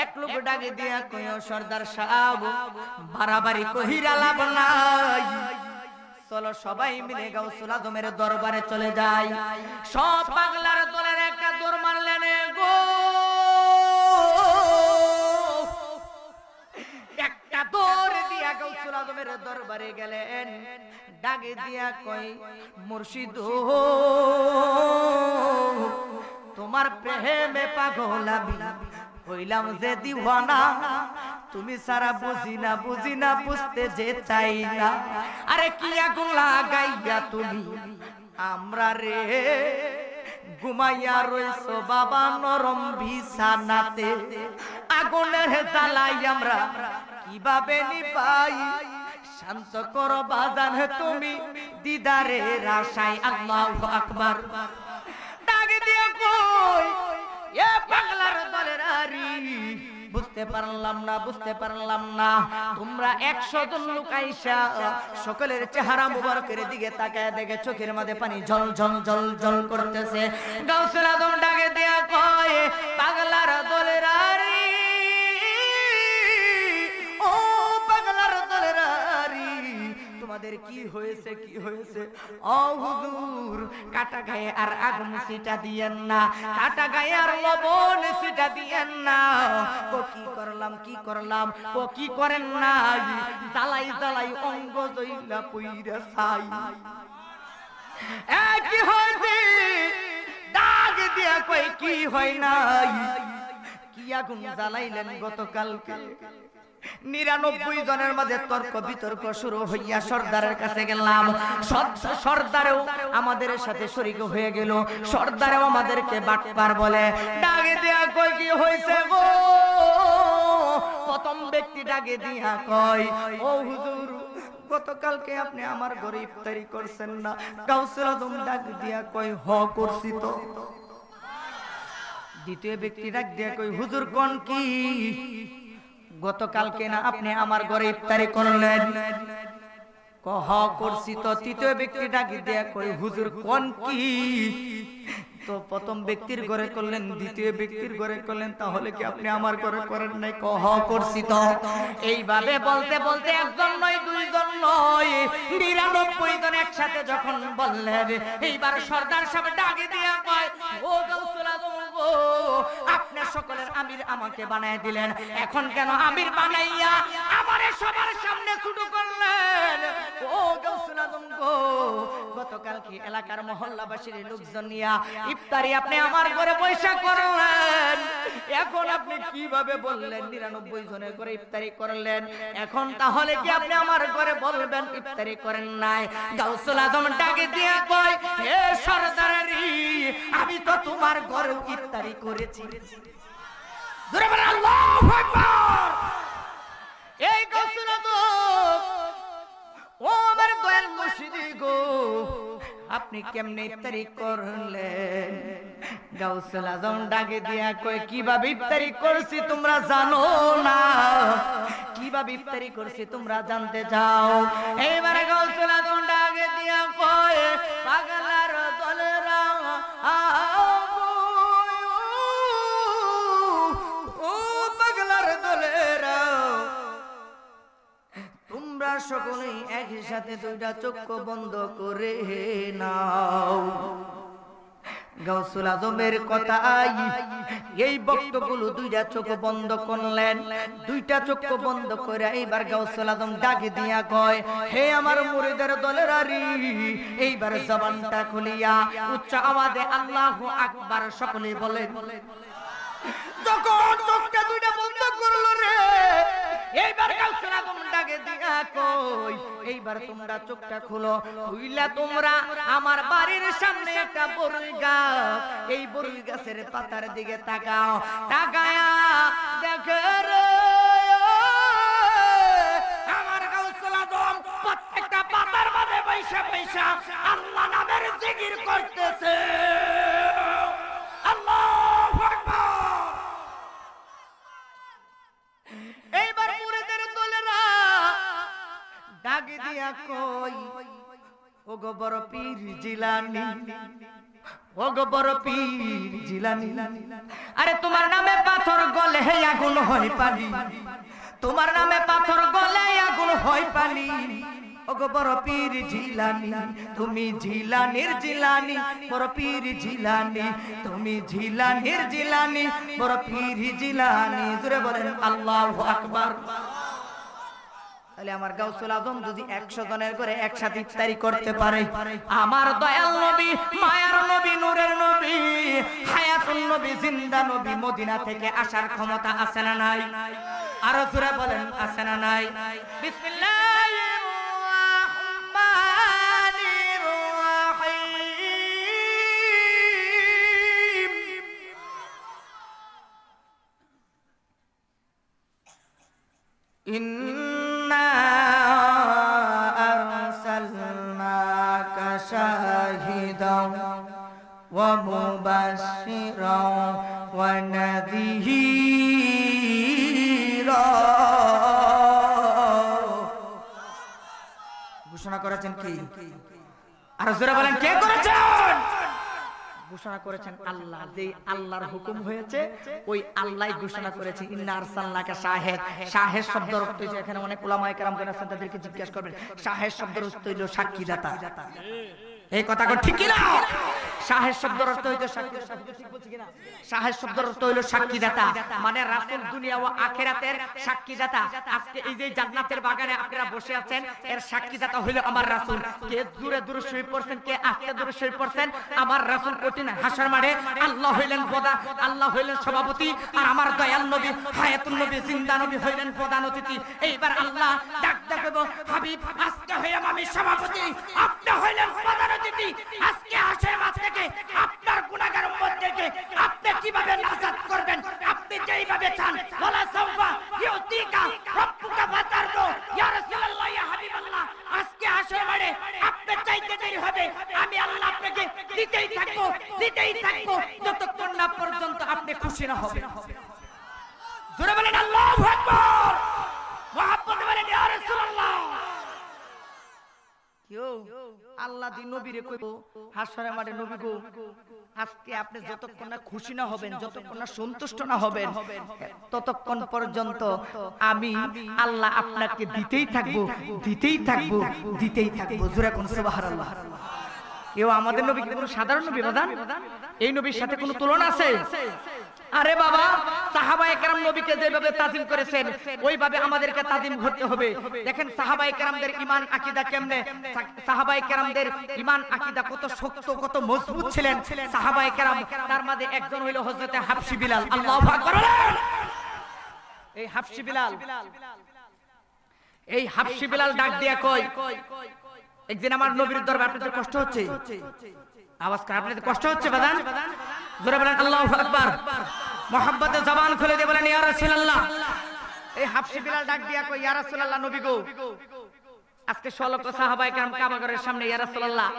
এক লোক ডাক দিয়া কই ও সর্দার সাহেব বাড়াবাড়ি কইরা লাভ নাই, চলো সবাই মিলে গাউসুল আজমের দরবারে চলে যাই। সব পাগলার দলের একটা দৌড় মারলেন গো, একটা দৌড় দিয়া গাউসুল আজমের দরবারে গেলেন। ডাকে দিয়া কই মুর্শিদ তোমার প্রেমে পাগল আমি হইলাম যে দিওয়ানা, তুমি সারা বুঝি না বুঝতে যে চাই না, আরে কি আগুন লাগাইয়া তুমি আমরা রে ঘুমাইয়া রইছো বাবা নরম বিছানাতে, আগুনের জ্বালাই আমরা কিভাবে নিবাই, শান্ত করো বাজান তুমি দিদারের আশায়। আল্লাহু আকবার। ডাক দিয়ে কই এ পাগলার দলের আরি, বুঝতে পারলাম না তোমরা 100 জন লোক আইসা সকলের চেহারা মুবারকের দিকে তাকায় দেখে চোখের মধ্যে পানি ঝল ঝল ঝল ঝল করতেছে। গাউসুল আজম ডাকে দেয়া কয় পাগলার দলের আরি, ও পাগলার দলের আরি, তোমাদের কি হয়েছে? ও হুজুর, কাটা গায়ে আর আগুন সিটা দিয়েন না, কাটা গায়ে আর লবণ সিটা দিয়েন না। ও কি করলাম, ও কি করেন না, জ্বালাই অঙ্গ জইলা পইরা ছাই। কি হয়েছে? ডাক দিয়া কই কি হয় নাই, কি আগুন জ্বালাইলেন গতকালকে? 99 জনের মধ্যে তর্ক বিতর্ক শুরু হইয়া সর্দারের কাছে গেলাম। সর্দারেও আমাদের সাথে শরীক হয়ে গেল, সর্দারেও আমাদেরকে বাটপার বলে। ডাকে দিয়া কই কি হয়েছে গো? প্রথম ব্যক্তি ডাকে দিয়া কয় ও হুজুর, গতকালকে আপনি আমার ঘরে ইফতারি করছেন না? গাউসুল আজম ডাক দিয়া কয় হ করছি তো। দ্বিতীয় ব্যক্তি ডাক দিয়া কই হুজুর কোন কি? গতকালকে না আপনি আমার ঘরে ইফতারি করলেন? কহ করছি তো। তৃতীয় ব্যক্তি ডাকি দেয়া কই হুজুর কোন কি? তো প্রথম ব্যক্তির ঘরে করলেন, দ্বিতীয় ব্যক্তির ঘরে করলেন, তাহলে কি আপনি আমার ঘরে করেন নাই? কহ করছি তো। এইভাবে বলতে বলতে একজন নয়, দুইজন নয়, 99 জন একসাথে যখন বললেন, এইবার সর্দার সাহেব ডাকি দিয়া কয় ও গাউসুল আজম গো, আপনার সকলের আমির আমাকে বানায় দিলেন, এখন কেন আমির বানাইয়া আমারে সবার সামনে ছোট করলেন? ও গাউসুল আজম গো, গতকাল কি এলাকার মহল্লাবাসীর লোকজন নিয়া ইফতারি আপনি আমার ঘরে পয়সা করলেন, এখন আপনি কিভাবে বললেন 99 জনের ঘরে ইফতারি করলেন? এখন তাহলে কি আপনি আমার ঘরে বলবেন ইফতারি করেন নাই? গাউসুল আজম ডাকে দিয়া কয় হে সরদারি, আমি তো তোমার ঘরে ইফতারি করেছি। জোরে বলেন আল্লাহু আকবার। এই গাউসুল আজম, ও আমার দয়াল মুর্শিদি গো, আপনি কেমনে ইফতারি করলেন? গাউসুল আজম ডাকে দিয়া কয় কিভাবে ইফতারি করছি তোমরা জানো না? কিভাবে ইফতারি করছি তোমরা জানতে চাও? এইবারে গাউসুল আজম ডাকে দিয়া কয় পাগলার দলেরা, ও পাগলার দলেরা, তোমরা সকলেই একই সাথে দুইটা চক্ষু বন্ধ করে নাও। গাউসুল আজমের কথাই এই বক্তগুলো দুইটা চোখ বন্ধ করলেন। দুইটা চোখ বন্ধ করে এইবার গাউসুল আজম ডাকে দিয়া কয় হে আমার মুরিদের দলের আরি, এইবার জবানটা খুলিয়া উচ্চ আওয়াজে আল্লাহু আকবার সকলে বলেন। যখন চোখটা দুইটা বন্ধ করলো রে, এইবার গাউসুল আজম ডাকে দিয়া কই এইবার তোমরা চোখটা খুলো, খুইলা তোমরা আমার বাড়ির সামনে একটা বড়ই গাছ, এই বড়ই গাছের পাতার দিকে তাকাও। তাকায়া দেখো রে আমার গাউসুল আজম প্রত্যেকটা পাতার মধ্যে পয়সা পয়সা আল্লাহ নামের জিকির করতেছে। আল্লাহু আকবার। এইবার মুরিদের দলেরা ডাকে দিয়া কই ও গো বড় পীর জিলানী, ও গো বড় পীর জিলানী, আরে তোমার নামে পাথর গলে আগুন হয় পানি, তোমার নামে পাথর গলে আগুন হয় পানি। ও গো বড় পীর জিলানী, তুমি জিলানীর জিলানী, বড় পীর জিলানী, তুমি জিলানীর জিলানী, বড় পীর জিলানী। জোরে বলেন আল্লাহু আকবার। তাহলে আমার গাউসুল আজম যদি 100 জনের করে একসাথে ইফতারি করতে পারে, আমার দয়াল নবী, মায়ার নবী, নূরের নবী, হায়াতুন নবী, জিন্দা নবী মদিনা থেকে আসার ক্ষমতা আছে না নাই? আরো জোরে বলেন আছে না নাই? বিসমিল্লাহির রাহমানির রাহিম। ইন্না আরসালনাকা ومبشرا ونذيرا ঘোষণা করেছেন কি? আর জোরে বলেন কে করেছেন? ঘোষণা করেছেন আল্লাহ। যে আল্লাহর হুকুম হয়েছে ওই আল্লাহই ঘোষণা করেছে ইন্না আরসালনাকা শাহিদ। শাহিদ শব্দের অর্থ হচ্ছে, এখানে অনেক উলামায়ে কেরাম আছেন, তাদেরকে জিজ্ঞাসা করবেন শাহিদ শব্দের অর্থ হলো সাক্ষীদাতা। এই কথা কোন ঠিক কি না? শাহিদ শব্দের অর্থ হইতো সাক্ষীদাতা, ঠিক বলছি কিনা? শাহিদ শব্দের অর্থ হলো সাক্ষীদাতা, মানে রাসূল দুনিয়া ও আখিরাতের সাক্ষীদাতা। আজকে এই যে জান্নাতের বাগানে আপনারা বসে আছেন, এর সাক্ষীদাতা হলো আমার রাসূল। কে দূরে দূরে শুয়ে পড়ছেন, কে আস্তে দূরে শুয়ে পড়ছেন, আমার রাসূল কঠিন হাসর মাঠে আল্লাহ হইলেন প্রধান, আল্লাহ হইলেন সভাপতি, আর আমার দয়াল নবী হায়াতুন নবী জিন্দা নবী হইলেন প্রধান অতিথি। এইবার আল্লাহ ডাক দেবো, হাবিব আজকে হইলাম আমি সভাপতি, আপনি হইলেন প্রধান অতিথি। আজকে হাসর মাঠ থেকে আপনার গুনাহগার উম্মতদেরকে আপনি কিভাবে নাজাত করবেন? আপনি যেইভাবে চান, ওয়ালা সাওফা ইউতিকা রাব্বুকা ফাতারদু। ইয়া রাসূলুল্লাহ, ইয়া হাবিবাল্লাহ, আজকে হাসর মাঠে আপনি চাইতে দেরি হবে, আমি আল্লাহ আপনাকে দিতেই থাকবো যতক্ষণ না পর্যন্ত আপনি খুশি না হবেন। জোরে বলেন আল্লাহু আকবার, মুহাব্বতে বলেন ইয়া রাসূলুল্লাহ। কেউ আল্লাহ দি নবীরে কইব হাসরের মাঠে, নবী গো আজকে আপনি যতক্ষণ না খুশি না হবেন, যতক্ষণ না সন্তুষ্ট না হবেন, ততক্ষণ পর্যন্ত আমি আল্লাহ আপনাকে দিতেই থাকবো। জোরে কোন সুবহানাল্লাহ। কেউ আমাদের নবী কি কোনো সাধারণ নবী বাদান? এই নবীর সাথে কোনো তুলনা আছে? আরে বাবা, সাহাবায়ে কেরাম নবীকে যেভাবে তাজিম করেছেন ওইভাবে আমাদেরকে তাজিম করতে হবে। দেখেন সাহাবায়ে কেরামদের ঈমান আকীদা কেমনে, সাহাবায়ে কেরামদের ঈমান আকীদা কত শক্ত, কত মজবুত ছিলেন সাহাবায়ে কেরাম। তার মধ্যে একজন হইল হযরতে হাবশী বিলাল। আল্লাহু আকবার। এই হাবশী বিলাল ডাক দিয়া কই, একদিন আমার নবীর দরবারে আপনাদের কষ্ট হচ্ছে, আওয়াজ করে আপনাদের কষ্ট হচ্ছে বাদান? জোরে বলেন আল্লাহু আকবার। মুহাব্বতে জবান খুলে দিয়ে বলেন ইয়া রাসূলুল্লাহ। এই হাবশী বিলাল ডাক দিয়া কই, ইয়া রাসূলুল্লাহ, নবী গো আজকে 16 সাহাবায়ে কেরাম কাবা ঘরের সামনে, ইয়া রাসূলুল্লাহ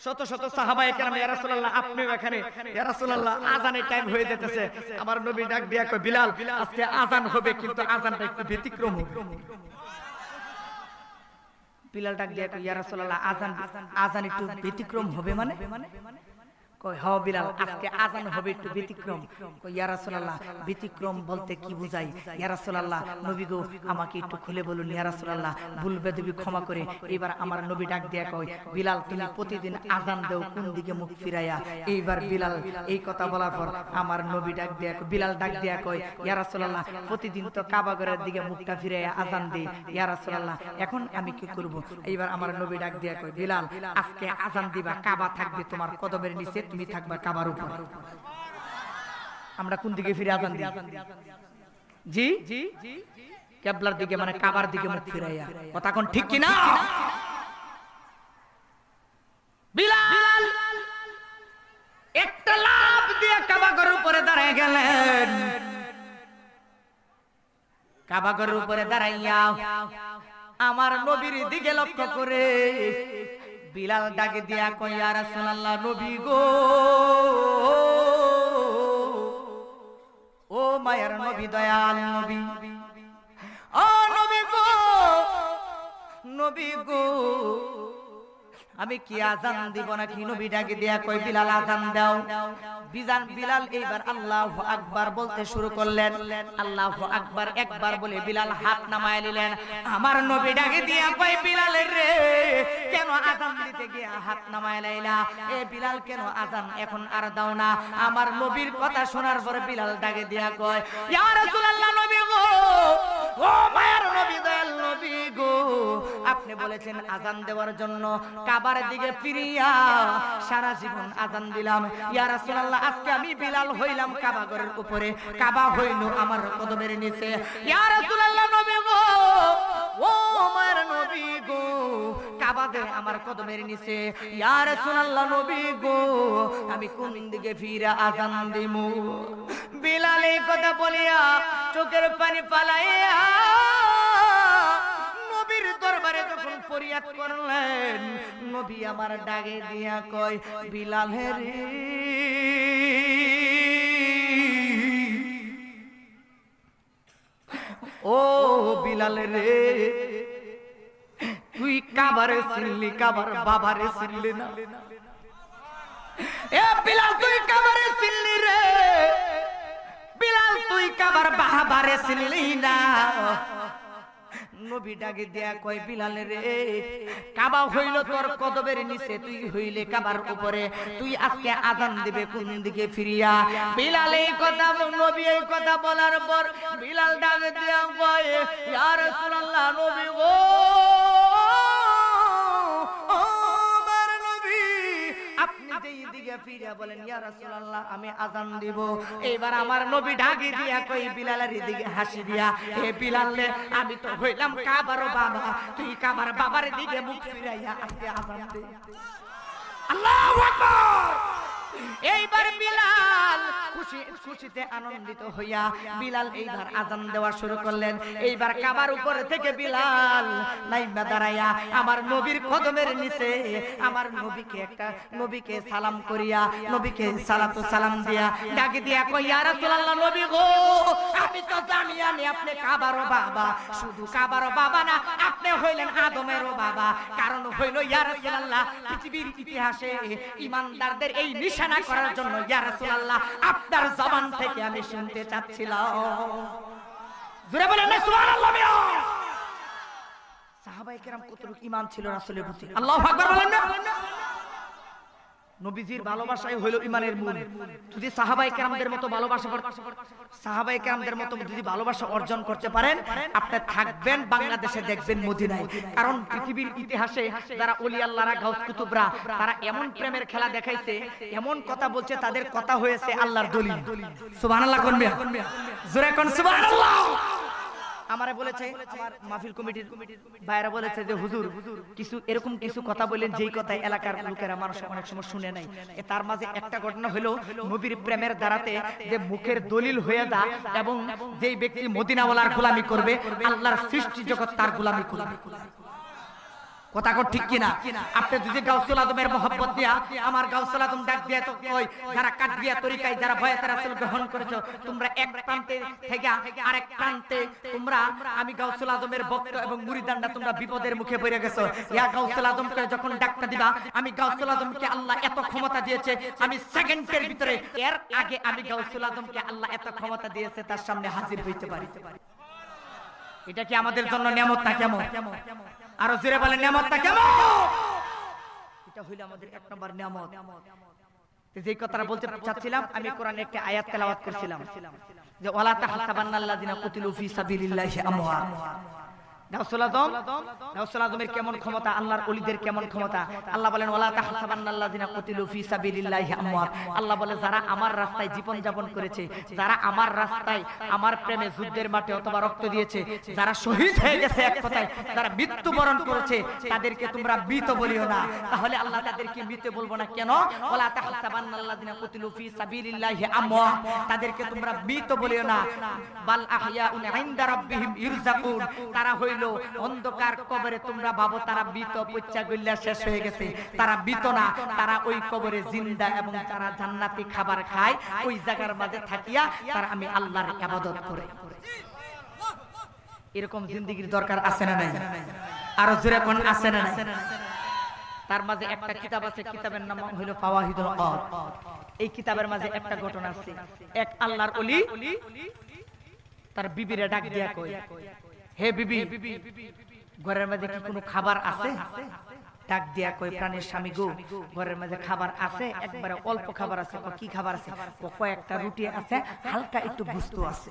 শত শত সাহাবায়ে কেরাম, ইয়া রাসূলুল্লাহ আপনিও এখানে, ইয়া রাসূলুল্লাহ আযানের টাইম হয়ে যেতেছে। আমার নবী ডাক দিয়া কই, বিলাল আজকে আযান হবে, কিন্তু আযানটা একটু ব্যতিক্রম হবে। বিলাল ডাক দিয়া কই, ইয়া রাসূলুল্লাহ আযান একটু ব্যতিক্রম হবে মানে? কই হ বিলাল, আজকে আযান হবে একটু ব্যতিক্রম। কই ইয়া রাসূলুল্লাহ ব্যতিক্রম বলতে কি বুঝাই? ইয়া রাসূলুল্লাহ নবী গো আমাকে একটু খুলে বলুন ইয়া রাসূলুল্লাহ, ভুল বেদবি ক্ষমা করে। এবার আমার নবী ডাক দিয়া কই, বিলাল তুমি প্রতিদিন আযান দাও কোন দিকে মুখ ফিরাইয়া? এইবার বিলাল এই কথা বলার পর আমার নবী ডাক দিয়া কই, বিলাল ডাক দিয়া কই, ইয়া রাসূলুল্লাহ প্রতিদিন তো কাবা ঘরের দিকে মুখটা ফিরাইয়া আযান দেই, ইয়া রাসূলুল্লাহ এখন আমি কি করব? এইবার আমার নবী ডাক দিয়া কই, বিলাল আজকে আযান দিবা, কাবা থাকবে তোমার কদমের নিচে, তুমি থাকবা কাবার উপর। আমরা কোন দিকে ফিরে আযান দিই? জি কিবলার দিকে, মানে কাবার দিকে মুখ ফিরাইয়া। কথা কোন ঠিক কি না? বিলাল একটা লাফ দিয়ে কাবা ঘরের উপরে দাঁড়ায় গেলেন। কাবা ঘরের উপরে দাঁড়াইয়া আমার নবীর দিকে লক্ষ্য করে বিলাল ডাকে দিয়া কই, ইয়া রাসূলুল্লাহ নবী গো, ও মায়ের নবী, দয়াল নবী, ও নবী গো আমি কি আযান দিব নাকি? নবী ডাকে দিয়া কই, বিলাল আযান দাও। বিলাল এইবার আল্লাহু আকবার বলতে শুরু করলেন। আল্লাহু আকবার একবার বলে বিলাল হাত নামায় নিলেন। আমার নবী ডাকে দিয়া কই, বিলাল রে কেন আযান দিতে গিয়া হাত নামায় লাইলা? এ বিলাল কেন আযান এখন আর দাও না? আমার নবীর কথা শোনার পরে বিলাল ডাকে দিয়া কয়, ইয়া রাসূলুল্লাহ নবী গো, ও মায়ের নবী, দয়াল নবী গো আপনি বলেছেন আযান দেওয়ার জন্য, কাবার দিকে ফিরিয়া সারা জীবন আযান দিলাম। ইয়া রাসূলুল্লাহ আজকে আমি বিলাল হইলাম কাবা ঘরের উপরে, কাবা হইল আমার কদমের নিচে। ইয়া রাসূলুল্লাহ নবী গো, ও আমার নবী গো কাবা দে আমার কদমের নিচে। ইয়া রাসূলুল্লাহ নবী গো আমি কোন দিকে ফিরা আযান দিমু? বিলাল এই কথা বলিয়া চোখের পানি ফালাইয়া নবীর দরবারে যখন ফরিয়াদ করলেন। নবী আমার ডাকে দিয়া কয়, বিলাল রে, ও বিলাল রে, তুই কাবারে চিনলি, কাবার বাবারে চিনলি না। এ বিলাল তুই কাবারে চিনলি রে, বিলাল তুই কাবার বাবারে চিনলি না। নবী ডাকে দেয়া কয়, বিলাল রে, কাবা হইল তোর কদমের নিচে, তুই হইলে কাবার উপরে, তুই আজকে আযান দিবে কোন দিকে ফিরিয়া। বিলাল এই কথা, নবী এই কথা বলার পর বিলাল ডাকে দেয়া কয়, ইয়া রাসূলুল্লাহ, নবী গো, আমার নবী, আপনি যেই দিকে ফিরিয়া বলেন ইয়া রাসূলুল্লাহ আমি আযান দিব। এবার আমার নবী ডাকে দিয়া কই বিলালের দিকে হাসি দিয়া, হে বিলাল রে, আমি তো হইলাম কাবার বাবা, তুই কাবার বাবার দিকে মুখ ফিরাইয়া আজকে আযান দে। আল্লাহু আকবার। এইবার বিলাল খুশিতে আনন্দিত হইয়া বিলাল এইবার আযান দেওয়া শুরু করলেন। এইবার কাবার উপরে থেকে বিলাল নাইমা দাঁড়াইয়া আমার নবীর কদমের নিচে আমার নবীকে সালাম করিয়া, নবীকে সালাতু সালাম দিয়া ডাকি দিয়া কই, ইয়া রাসূলুল্লাহ, নবী গো, আমি তো জানি আপনি কাবারও বাবা, শুধু কাবারও বাবা না, আপনি হইলেন আদমেরও বাবা। কারণ হইল ইয়া রাসূলুল্লাহ, পৃথিবীর ইতিহাসে ঈমানদারদের এই নিশানা করার জন্য ইয়া রাসূলুল্লাহ আপনার জবান থেকে আমি শুনতে চাচ্ছিলাম। জোরে বলেন না সুবহানাল্লাহ। সাহাবায়ে কেরাম কতটুকু ঈমান ছিল রাসূলের প্রতি, আল্লাহু আকবার বলেন না। নবীজির ভালোবাসাই হইল ঈমানের মূল। যদি সাহাবায়ে কেরামদের মতো ভালোবাসা অর্জন করতে পারেন, আপনি থাকবেন বাংলাদেশে, দেখবেন মদিনায়। কারণ পৃথিবীর ইতিহাসে যারা ওলি আল্লাহরা, গাউস কুতুবরা, তারা এমন প্রেমের খেলা দেখাইছে, এমন কথা বলছে, তাদের কথা হয়েছে আল্লাহর দলিল। সুবহানাল্লাহ কোন মিয়া, জোরে কোন সুবহানাল্লাহ। আমারে বলেছে, আমার মাহফিল কমিটির ভাইরা বলেছে যে হুজুর কিছু এরকম কিছু কথা বলেন যেই কথা এলাকার লোকেরা মানুষ অনেক সময় শুনে নাই। তার মাঝে একটা ঘটনা হলো, নবীর প্রেমের দ্বারাতে যে মুখের দলিল হয়ে যায়, এবং যেই ব্যক্তি মদিনাওয়ালার গোলামি করবে, আল্লাহর সৃষ্টি জগৎ তার গোলামি করবে। কথা কর ঠিক কিনা? আপনি যদি গাউসুল আজমের মহব্বত দিয়া আমার গাউসুল আজম ডাক দিয়া তো কই, যারা কাদিয়া তরিকায় যারা বয়াত রাসূল গ্রহণ করেছো, তোমরা এক প্রান্তে থেকে আরেক প্রান্তে তোমরা আমি গাউসুল আজমের ভক্ত এবং মুরিদানরা তোমরা বিপদের মুখে পড়ে গেছো। ইয়া গাউসুল আজমকে যখন ডাকটা দিবা, আমি গাউসুল আজমকে আল্লাহ এত ক্ষমতা দিয়েছে, আমি সেকেন্ডের ভিতরে, এর আগে আমি গাউসুল আজমকে আল্লাহ এত ক্ষমতা দিয়েছে, তার সামনে হাজির হইতে পারি। এটা কি আমাদের জন্য নিয়ামত না কেমন? আরো জোরে বলেন নিয়ামতটা কেমন? এটা হইল আমাদের এক নম্বর নিয়ামত। যে কথাটা বলতে চাচ্ছিলাম, আমি কোরআনে একটা আয়াত তেলাওয়াত করছিলাম যে ওয়ালা তাহসাবান্নাল্লাযিনা কুতিলু ফি সাবিলিল্লাহি আমওয়াত। গাউসুল আজমের কেমন ক্ষমতা, আল্লাহর ওলিদের কেমন ক্ষমতা। আল্লাহ বলেন ওয়ালা তাহসাবান্নাল্লাযিনা কুতিলু ফি সাবিলিল্লাহি আমওয়াত। আল্লাহ বলে যারা আমার রাস্তায় জীবন যাপন করেছে, যারা আমার রাস্তায় আমার প্রেমে যুদ্ধের মাঠে অথবা রক্ত দিয়েছে, যারা শহীদ হয়ে গেছে, এক কথায় যারা মৃত্যুবরণ করেছে, তাদেরকে তোমরা মৃত বলিও না। তাহলে আল্লাহ তাদেরকে মৃত বলবো না কেন? ওয়ালা তাহসাবান্নাল্লাযিনা কুতিলু ফি সাবিলিল্লাহি আমওয়াত, তাদেরকে তোমরা মৃত বলিও না, বাল আহইয়াউন ইনদা রাব্বিহিম ইরযাকুন। তারা অন্ধকার কবরে তোমরা ভাবো তারা মৃত, পচা গইলা শেষ হয়ে গেছে, তারা মৃত না, তারা ওই কবরে জিন্দা, এবং তারা জান্নাতি খাবার খায়, ওই জায়গার মাঝে থাকিয়া তারা আমি আল্লাহর ইবাদত করে। এরকম জিন্দেগির দরকার আছে না নাই? আরো জোরে কোন আছে না নাই? তার মাঝে একটা কিতাব আছে, কিতাবের নাম হলো ফাওয়াহিদুল আদ। এই কিতাবের মাঝে একটা ঘটনা আছে, এক আল্লাহর ওলি তার বিবিরে ডাক দিয়া কয়, হে বিবি, ঘরের মাঝে কি কোনো খাবার আছে? ডাক দিয়া কই, প্রাণের স্বামী গো, ঘরের মাঝে খাবার আছে, একবারে অল্প খাবার আছে। কি খাবার আছে? কয়েকটা রুটি আছে, হালকা একটু গোশত আছে।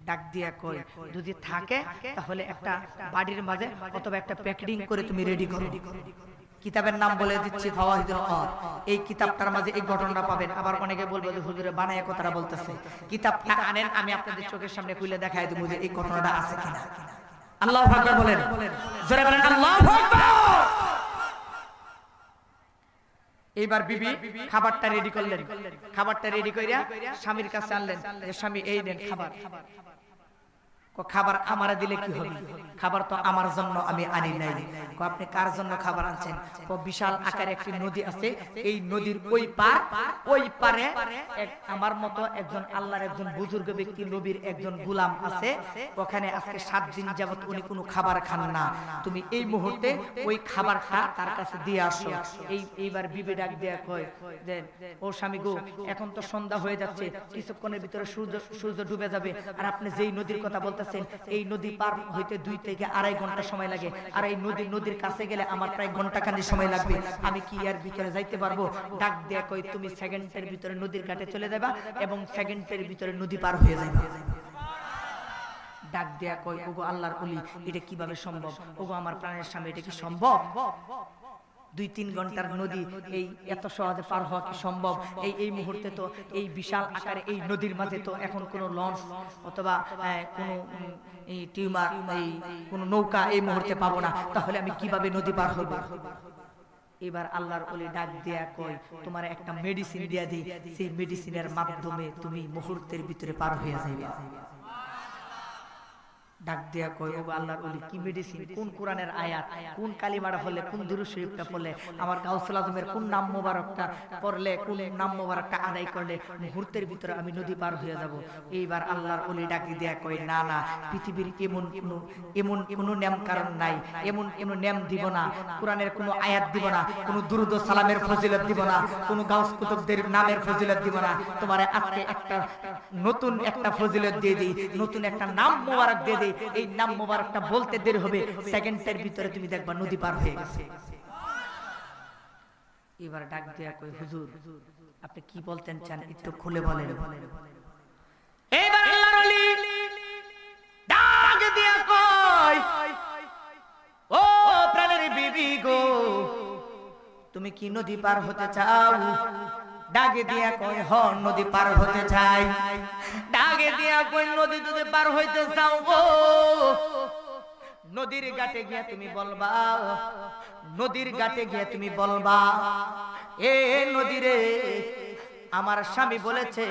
ডাক দিয়া কই, যদি থাকে তাহলে একটা বাড়ির মাঝে অথবা একটা প্যাকেটিং করে তুমি রেডি করো। কিতাবের নাম বলে দিচ্ছি ফাওয়াহিদুল আদ। এই কিতাবটার মাঝে এই ঘটনাটা পাবেন। আবার অনেকে বলবে যে হুজুরে বানায় কথাটা বলতেছে। কিতাবটা আনেন, আমি আপনাদের চোখের সামনে খুলে দেখাই দেব যে এই ঘটনাটা আছে কিনা। আল্লাহু আকবার বলেন, জোরে বলেন আল্লাহু আকবার। এইবার বিবি খাবারটা রেডি করলেন, খাবারটা রেডি কইরা স্বামীর কাছে আনলেন যে স্বামী এই নেন খাবার। খাবার আমারে দিলে কি হবে? খাবার তো আমার জন্য আমি আনি নাই। আপনি কার জন্য খাবার আনছেন? বিশাল আকারে একটি নদী আছে, এই নদীর ওই পারে আমার মতো একজন আল্লাহর একজন বুজুর্গ ব্যক্তি, নবীর একজন গোলাম আছে, ওখানে আজকে 7 দিন যাবত উনি কোনো খাবার খান না। তুমি এই মুহূর্তে ওই খাবারটা তার কাছে দিয়ে আসো। এইবার বিবি ডাক দেয়া কয় যে ও স্বামী গো, এখন তো সন্ধ্যা হয়ে যাচ্ছে, কিছুক্ষণের ভিতরে সূর্য ডুবে যাবে, আর আপনি যেই নদীর কথা বলতেছেন এই নদী পার হইতে 2 থেকে 2.5 ঘন্টা সময় লাগে, আর এই নদীর কাছে গেলে আমার প্রায় ঘন্টাখানেক সময় লাগবে, আমি কি এর ভিতরে যাইতে পারবো? ডাক দেয়া কই তুমি সেকেন্ডের ভিতরে নদীর ঘাটে চলে যাবা এবং সেকেন্ডের ভিতরে নদী পার হয়ে যাবে। ডাক দেয়া কই ওগো আল্লাহর ওলি, এটা কিভাবে সম্ভব? ওগো আমার প্রাণের স্বামী, এটা কি সম্ভব? 2-3 ঘন্টার নদী এই এত সহজে পার হওয়া কি সম্ভব? এই মুহূর্তে তো এই বিশাল আকারে এই নদীর মাঝে তো এখন কোনো লঞ্চ অথবা কোনো এই টিউমার এই কোনো নৌকা এই মুহূর্তে পাবো না, তাহলে আমি কিভাবে নদী পার হব? এবার আল্লাহর ওলি ডাক দেয়া কই তোমার একটা মেডিসিন দিয়া দিই, সেই মেডিসিনের মাধ্যমে তুমি মুহূর্তের ভিতরে পার হয়ে যাবে। ডাক দেয়া কই ওগো আল্লাহর ওলি, কি মেডিসিন? কোন কোরআনের আয়াত, কোন কালিমাটা পড়লে, কোন দুরূদ শরীফটা পড়লে, আমার গাউসুল আজমের কোন নাম মোবারকটা পড়লে, কোন নাম মোবারকটা আদায় করলে মুহূর্তের ভিতরে আমি নদী পার হয়ে যাব? এইবার আল্লাহর ওলি ডাক দেয়া কই না না, পৃথিবীর এমন কোনো নিয়ম কারণ নাই, এমন কোনো নিয়ম দিব না, কোরআনের কোনো আয়াত দিব না, কোনো দুরূদ ও সালামের ফজিলত দিব না, কোনো গাউস কুতুবদের নামের ফজিলত দিব না। তোমারে আজকে একটা নতুন একটা ফজিলত দিয়ে দিই, নতুন একটা নাম মোবারক দিয়ে দিই। এই নাম মোবারকটা বলতে দেরি হবে, সেকেন্ডের ভিতরে তুমি দেখবা নদী পার হয়ে গেছে। এবার ডাক দেয়া কই হুজুর আপনি কি বলতেন চান একটু খুলে বলেন। এবার আল্লাহর ওলি ডাক দেয়া কই ও প্রাণের বিবি গো, তুমি কি নদী পার হতে চাও? ডাকে দিয়া কই হ নদী পার হতে চাই। ডাকে দিয়া কই নদী যদি পার হইতে চাও গো, নদীর ঘাটে গিয়া তুমি বলবা, নদীর ঘাটে গিয়া তুমি বলবা এ নদী রে, আমার স্বামী বলেছে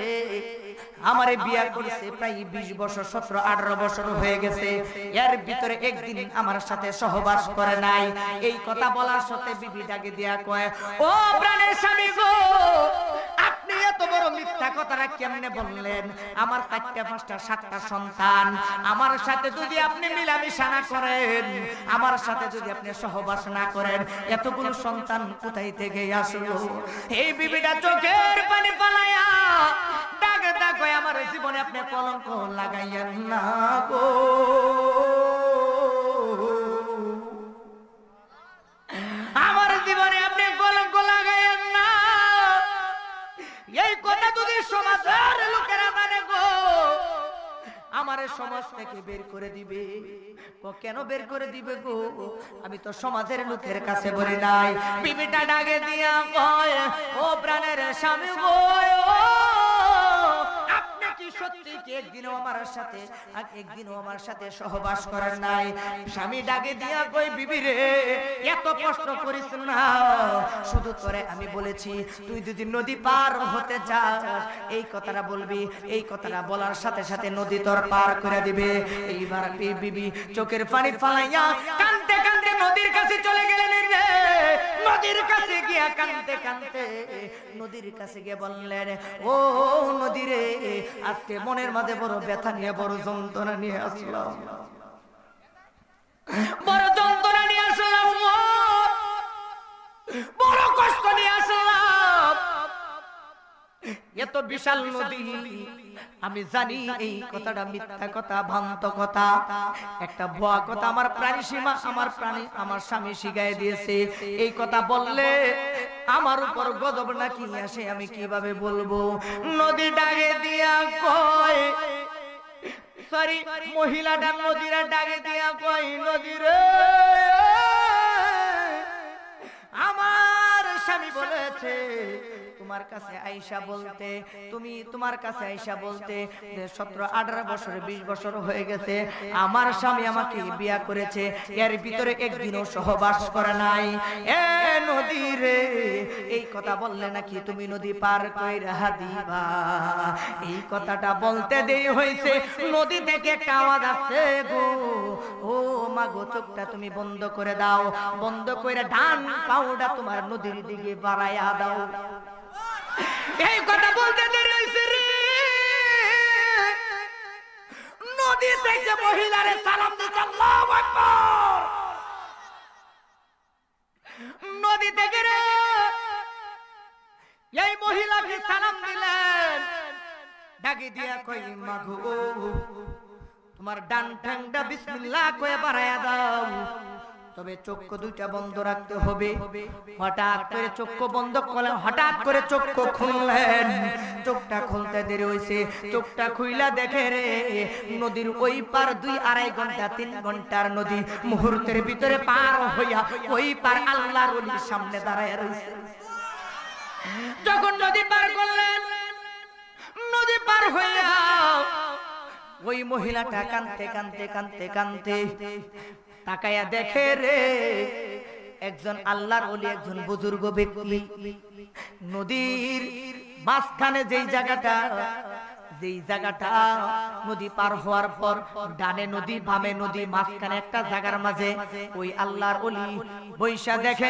আমারে বিয়া করেছে প্রায় 20 বছর, 17-18 বছর হয়ে গেছে, এর ভিতরে একদিন আমার সাথে সহবাস করে নাই। এই কথা বলার সাথে বিবি ডাকে দিয়া কয় ও প্রাণের স্বামী গো, আপনি এত বড় মিথ্যা কথাটা কেমনে বললেন? আমার 4টা 5টা 7টা সন্তান, আমার সাথে যদি আপনি মিলামিশা না করেন, আমার সাথে যদি আপনি সহবাস না করেন, এতগুলো সন্তান কোথায় থেকে আসলো? এই বিবিটা চোখের পানি ফেলায়া ডাকে ডাকে আমার জীবনে আপনি কলঙ্ক লাগাইয়েন না গো, আমার জীবনে আপনি কলঙ্ক লাগাইয়েন না। এই কথা যদি সমাজের লোকেরা মানে গো, আমার সমাজ থেকে বের করে দিবে। ও কেন বের করে দিবে গো? আমি তো সমাজের লোকের কাছে বলি নাই। বিবিটা ডাকে দিয়া কয় ও প্রাণের স্বামী গো, আপনি কি সত্যি কি একদিনও আমার সাথে সহবাস করেন নাই? স্বামী ডাকে দিয়া কই বিবি রে, এত কষ্ট করিস না, শুধু তোরে আমি বলেছি তুই যদি নদী পার হতে চাস এই কথাটা বলবি, এই কথাটা বলার সাথে সাথে নদী তোর পার করে দিবে। এইবার বিবি চোখের পানি ফালাইয়া কাঁদতে কাঁদতে নদীর কাছে চলে গেলেন রে। নদীর কাছে গিয়া কাঁদতে কাঁদতে নদীর কাছে গিয়ে বললেন ও নদী রে, আজকে মনের মাঝে বড় ব্যথা নিয়ে, বড় যন্ত্রণা নিয়ে আসলাম, বড় যন্ত্রণা নিয়ে আসলাম, বড় কষ্ট নিয়ে আসলাম। এত বিশাল নদী, আমি জানি এই কথাটা মিথ্যা কথা, ভ্রান্ত কথা, একটা ভুয়া কথা আমার প্রাণী সীমা, আমার স্বামী শিখাই দিয়েছে। এই কথা বললে আমার উপর গজব নাকি আসে, আমি কিভাবে বলবো? নদী ডাকে দিয়া কয়, সরি মহিলাটা নদীরা ডাকে দিয়া কয় নদী রে, আমার স্বামী বলেছে তোমার কাছে আয়েশা বলতে, তুমি তোমার কাছে আয়েশা বলতে 17-18 বছর 20 বছর হয়ে গেছে আমার স্বামী আমাকে বিয়ে করেছে, এর ভিতরে একদিনও সহবাস করে নাই। এ নদী রে, এই কথা বললে নাকি তুমি নদী পার কইরা দিবা। এই কথাটা বলতে দেরি হইছে, নদী থেকে একটা আওয়াজ আসছে গো, ও মা গো চোখটা তুমি বন্ধ করে দাও, বন্ধ করে ডান পাউডা তোমার নদীর দিকে বাড়াইয়া দাও। এই কথা বলতে দেরি হইছে রে, নদী থেকে মহিলারে সালাম দিতে আল্লাহু আকবার। নদী থেকে রে এই মহিলাকে সালাম দিলেন, ডাকি দিয়া কই মা গো তোমার ডান ঠ্যাংটা বিসমিল্লাহ কয়ে বাড়ায়া দাও, তবে চোখ দুইটা বন্ধ রাখতে হবে। হঠাৎ করে চোখ বন্ধ করলেন, হঠাৎ করে চোখ খুললেন, চোখটা খুলতে দেরি হইছে, চোখটা খুইলা দেখে রে নদীর ওই পার 2-2.5 ঘন্টা 3 ঘন্টার নদী মুহূর্তের ভিতরে পার হইয়া ওই পার আল্লাহর ওলির সামনে দাঁড়ায় রইছে। যখন নদী পার করলেন, নদী পার হইয়া ওই মহিলাটা কাঁদতে কাঁদতে কাঁদতে কাঁদতে তাকায়া দেখে রে একজন আল্লাহর ওলি, একজন বুজুর্গ ব্যক্তি নদীর মাঝখানে যেই জায়গাটা নদী পার হওয়ার পর ডানে নদী বামে নদী, মাঝখানে একটা জায়গার মাঝে ওই আল্লাহর ওলি বৈশা দেখে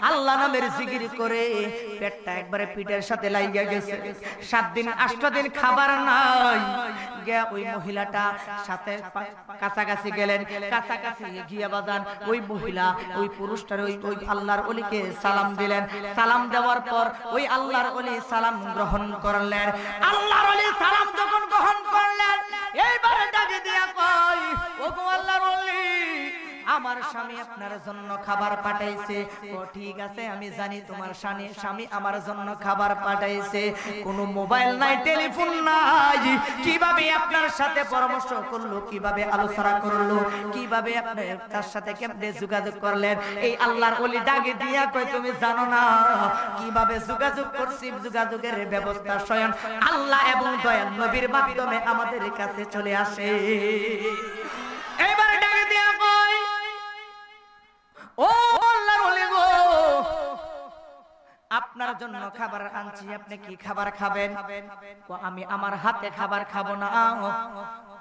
আল্লাহ নামের জিকির করে পেটটা একবারে পিঠের সাথে লাইগা গেছে। 7 দিন 8 দিন খাবার নাই, গিয়া ওই মহিলাটা সাথে কাছাকাছি গেলেন, কাছাকাছি গিয়া বাজান ওই মহিলা ওই পুরুষটার ওই আল্লাহর ওলিকে সালাম দিলেন। সালাম দেওয়ার পর ওই আল্লাহর ওলি সালাম গ্রহণ করলেন। আল্লাহর ওলি সালাম যখন গ্রহণ করলেন, এইবারে ডাকে দিয়া কই ও গো আল্লাহর ওলি, আমার স্বামী আপনার জন্য খাবার পাঠাইছে। ও ঠিক আছে, আমি জানি তোমার স্বামী আমার জন্য খাবার পাঠাইছে, কোনো মোবাইল নাই, টেলিফোন নাই, কিভাবে আপনার সাথে পরামর্শ করলো, কিভাবে আলোচনা করলো, কিভাবে আপনি তার সাথে কেমনে যোগাযোগ করলেন? এই আল্লাহর ওলি ডাকে দিয়া কই তুমি জানো না কিভাবে যোগাযোগ করছি? যোগাযোগের ব্যবস্থা স্বয়ং আল্লাহ এবং দয়াল নবীর মাধ্যমে আমাদের কাছে চলে আসে। এইবারে ডাকে দিয়া কই ও আল্লাহর ওলি গো, আপনার জন্য খাবার আনছি, আপনি কি খাবার খাবেন? আমি আমার হাতে খাবার খাবো না,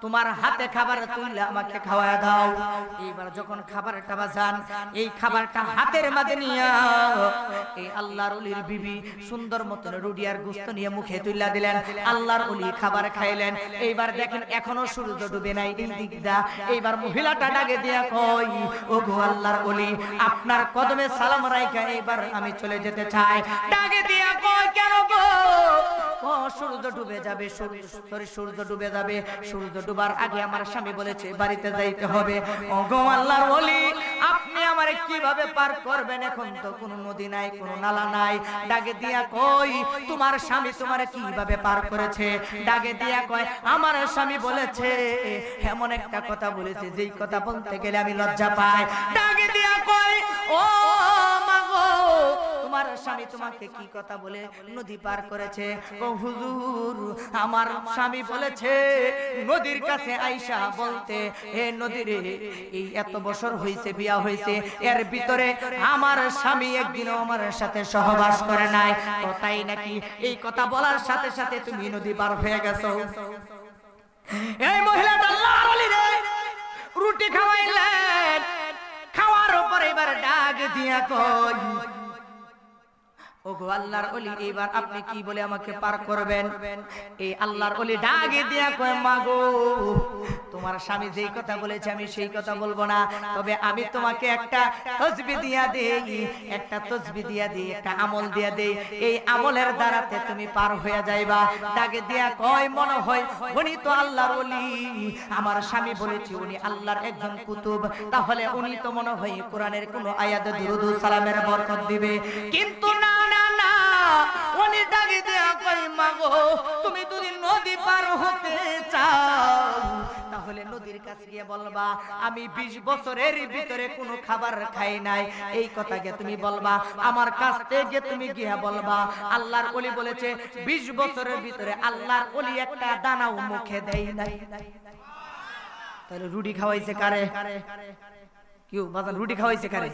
তোমার হাতে খাবার তুইলে আমাকে খাওয়া দাও। এইবার যখন খাবারটা বাজান, এই খাবারটা হাতের মাঝে নিয়া এই আল্লাহর ওলির বিবি সুন্দর মতন রুটি আর গোশত নিয়ে মুখে তুইলা দিলেন। আল্লাহর ওলি খাবার খাইলেন। এইবার দেখেন এখনো সূর্য ডুবে নাই এই দিকটা। এইবার মহিলাটা ডাকে দিয়া কই ও গো আল্লাহর ওলি, আপনার কদমে সালাম রাইখা এইবার আমি চলে যেতে চাই। ডাকে দিয়া কই কেন গো? ও সূর্য ডুবে যাবে, সূর্য ডুবে যাবে, সূর্য ডুবার আগে আমার স্বামী বলেছে বাড়িতে যাইতে হবে। ও গো আল্লাহর ওলি, আপনি আমারে কিভাবে পার করবেন? এখন তো কোনো নদী নাই, কোনো নালা নাই। ডাকে দিয়া কই তোমার স্বামী তোমারে কিভাবে পার করেছে? ডাকে দিয়া কয় আমার স্বামী বলেছে, এমন একটা কথা বলেছে যেই কথা বলতে গেলে আমি লজ্জা পাই। ডাকে দিয়া কই ও মা গো, তোমার স্বামী তোমাকে কি কথা বলে নদী পার করেছে? ও হুজুর, আমার স্বামী বলেছে নদীর কাছে আইসা বলতে, এ নদীর এই এত বছর হইছে বিয়া হইছে, এর ভিতরে আমার স্বামী একদিনও আমার সাথে সহবাস করে নাই। তো তাই নাকি? এই কথা বলার সাথে সাথে তুমি নদী পার হয়ে গেছো। এই মহিলাটা আল্লাহর ওলি রে রুটি খাওয়াইলেন, খাওয়ার উপর এবার ডাক দিয়া কই ও গো আল্লাহর ওলি, এইবার আপনি কি বলে আমাকে পার করবেন? এই আল্লাহর ওলি ডাকে দিয়া কয় মা গো, তোমার স্বামী যেই কথা বলেছে আমি সেই কথা বলবো না, তবে আমি তোমাকে একটা তসবিহ দিয়া দেই, একটা তসবিহ দিয়া দেই, একটা আমল দিয়া দেই, এই আমলের দ্বারাতে তুমি পার হয়ে যাইবা। ডাকে দিয়া কয় মনে হয় উনি তো আল্লাহর ওলি, আমার স্বামী বলেছে উনি আল্লাহর একজন কুতুব, তাহলে উনি তো মনে হয় কোরআনের কোনো আয়াতে দুরূদ ও সালামের বরকত দিবে। কিন্তু না না না, উনি ডাকে দিয়া কয় মা গো, তুমি যদি নদী পার হতে চাও তাহলে নদীর কাছে গিয়ে বলবা আমি 20 বছরের ভিতরে কোনো খাবার খাই নাই, এই কথাকে তুমি বলবা। আমার কাছ থেকে তুমি গিয়ে বলবা আল্লাহর ওলি বলেছে 20 বছরের ভিতরে আল্লাহর ওলি একটা দানাও মুখে দেয় নাই। তাহলে রুটি খাওয়াইছে কারে? কেউ বাজান রুটি খাওয়াইছে কারে?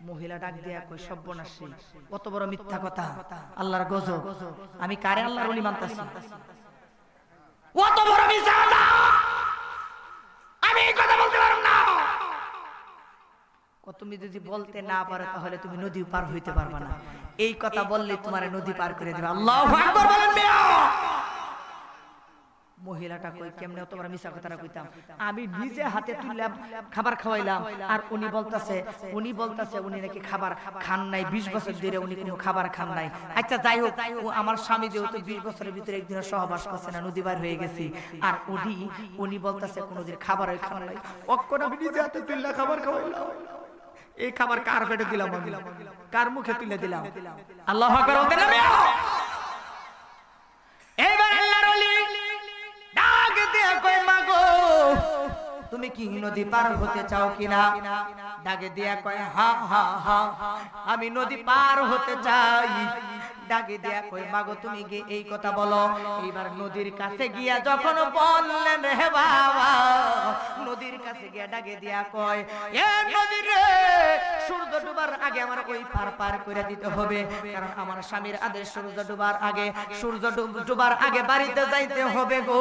মহিলা ডাক দিয়া কই সর্বনাশী, কত বড় মিথ্যা কথা, আল্লাহর গজব। আমি কারে আল্লাহর ওলি মানতাছি? কত বড় মিথ্যা কথা, আমি এই কথা বলতে পারব না। তুমি যদি বলতে না পারো তাহলে তুমি নদী পার হইতে পারবে না। এই কথা বললে তোমার নদী পার করে দেবে। আল্লাহু আকবার বলেন মিয়া। মহিলাটা কই কেমনে তোমার মিছা কথাটা কইতাম? আমি নিজে হাতে তুললাম, খাবার খাওয়াইলাম, আর উনি বলতাছে উনি নাকি খাবার খান নাই, 20 বছর ধরে উনি কোনো খাবার খান নাই। আচ্ছা যাই হোক, আমার স্বামী যেহেতু 20 বছরের ভিতরে একদিন সহবাস করছে না, নদী পার হয়ে গেছি, আর উনি বলতাছে কোনোদিন খাবার খান নাই। অক্ষণ আমি নিজে হাতে তুললাম, খাবার খাওয়াইলাম। এই খাবার কার পেটে দিলাম, কার মুখে তুলে দিলাম? আল্লাহু আকবার বলতে না মিয়া। এবার আল্লাহর ওলি ডাক দিয়ে কই মাগো তুমি কি নদী পার হতে চাও কিনা? ডাকে দিয়া কয় হা হা হা আমি নদী পার হতে চাই। ডাকে দিয়া কই মাগো তুমি কি এই কথা বলো? এইবার নদীর কাছে গিয়া যখন বললেন হে বাবা, নদীর কাছে গিয়া ডাকে দিয়া কয় এ নদী রে, সূর্য ডুবার আগে আমার ওই পার করে দিতে হবে, কারণ আমার স্বামীর আদেশ সূর্য ডুবার আগে বাড়িতে যাইতে হবে গো,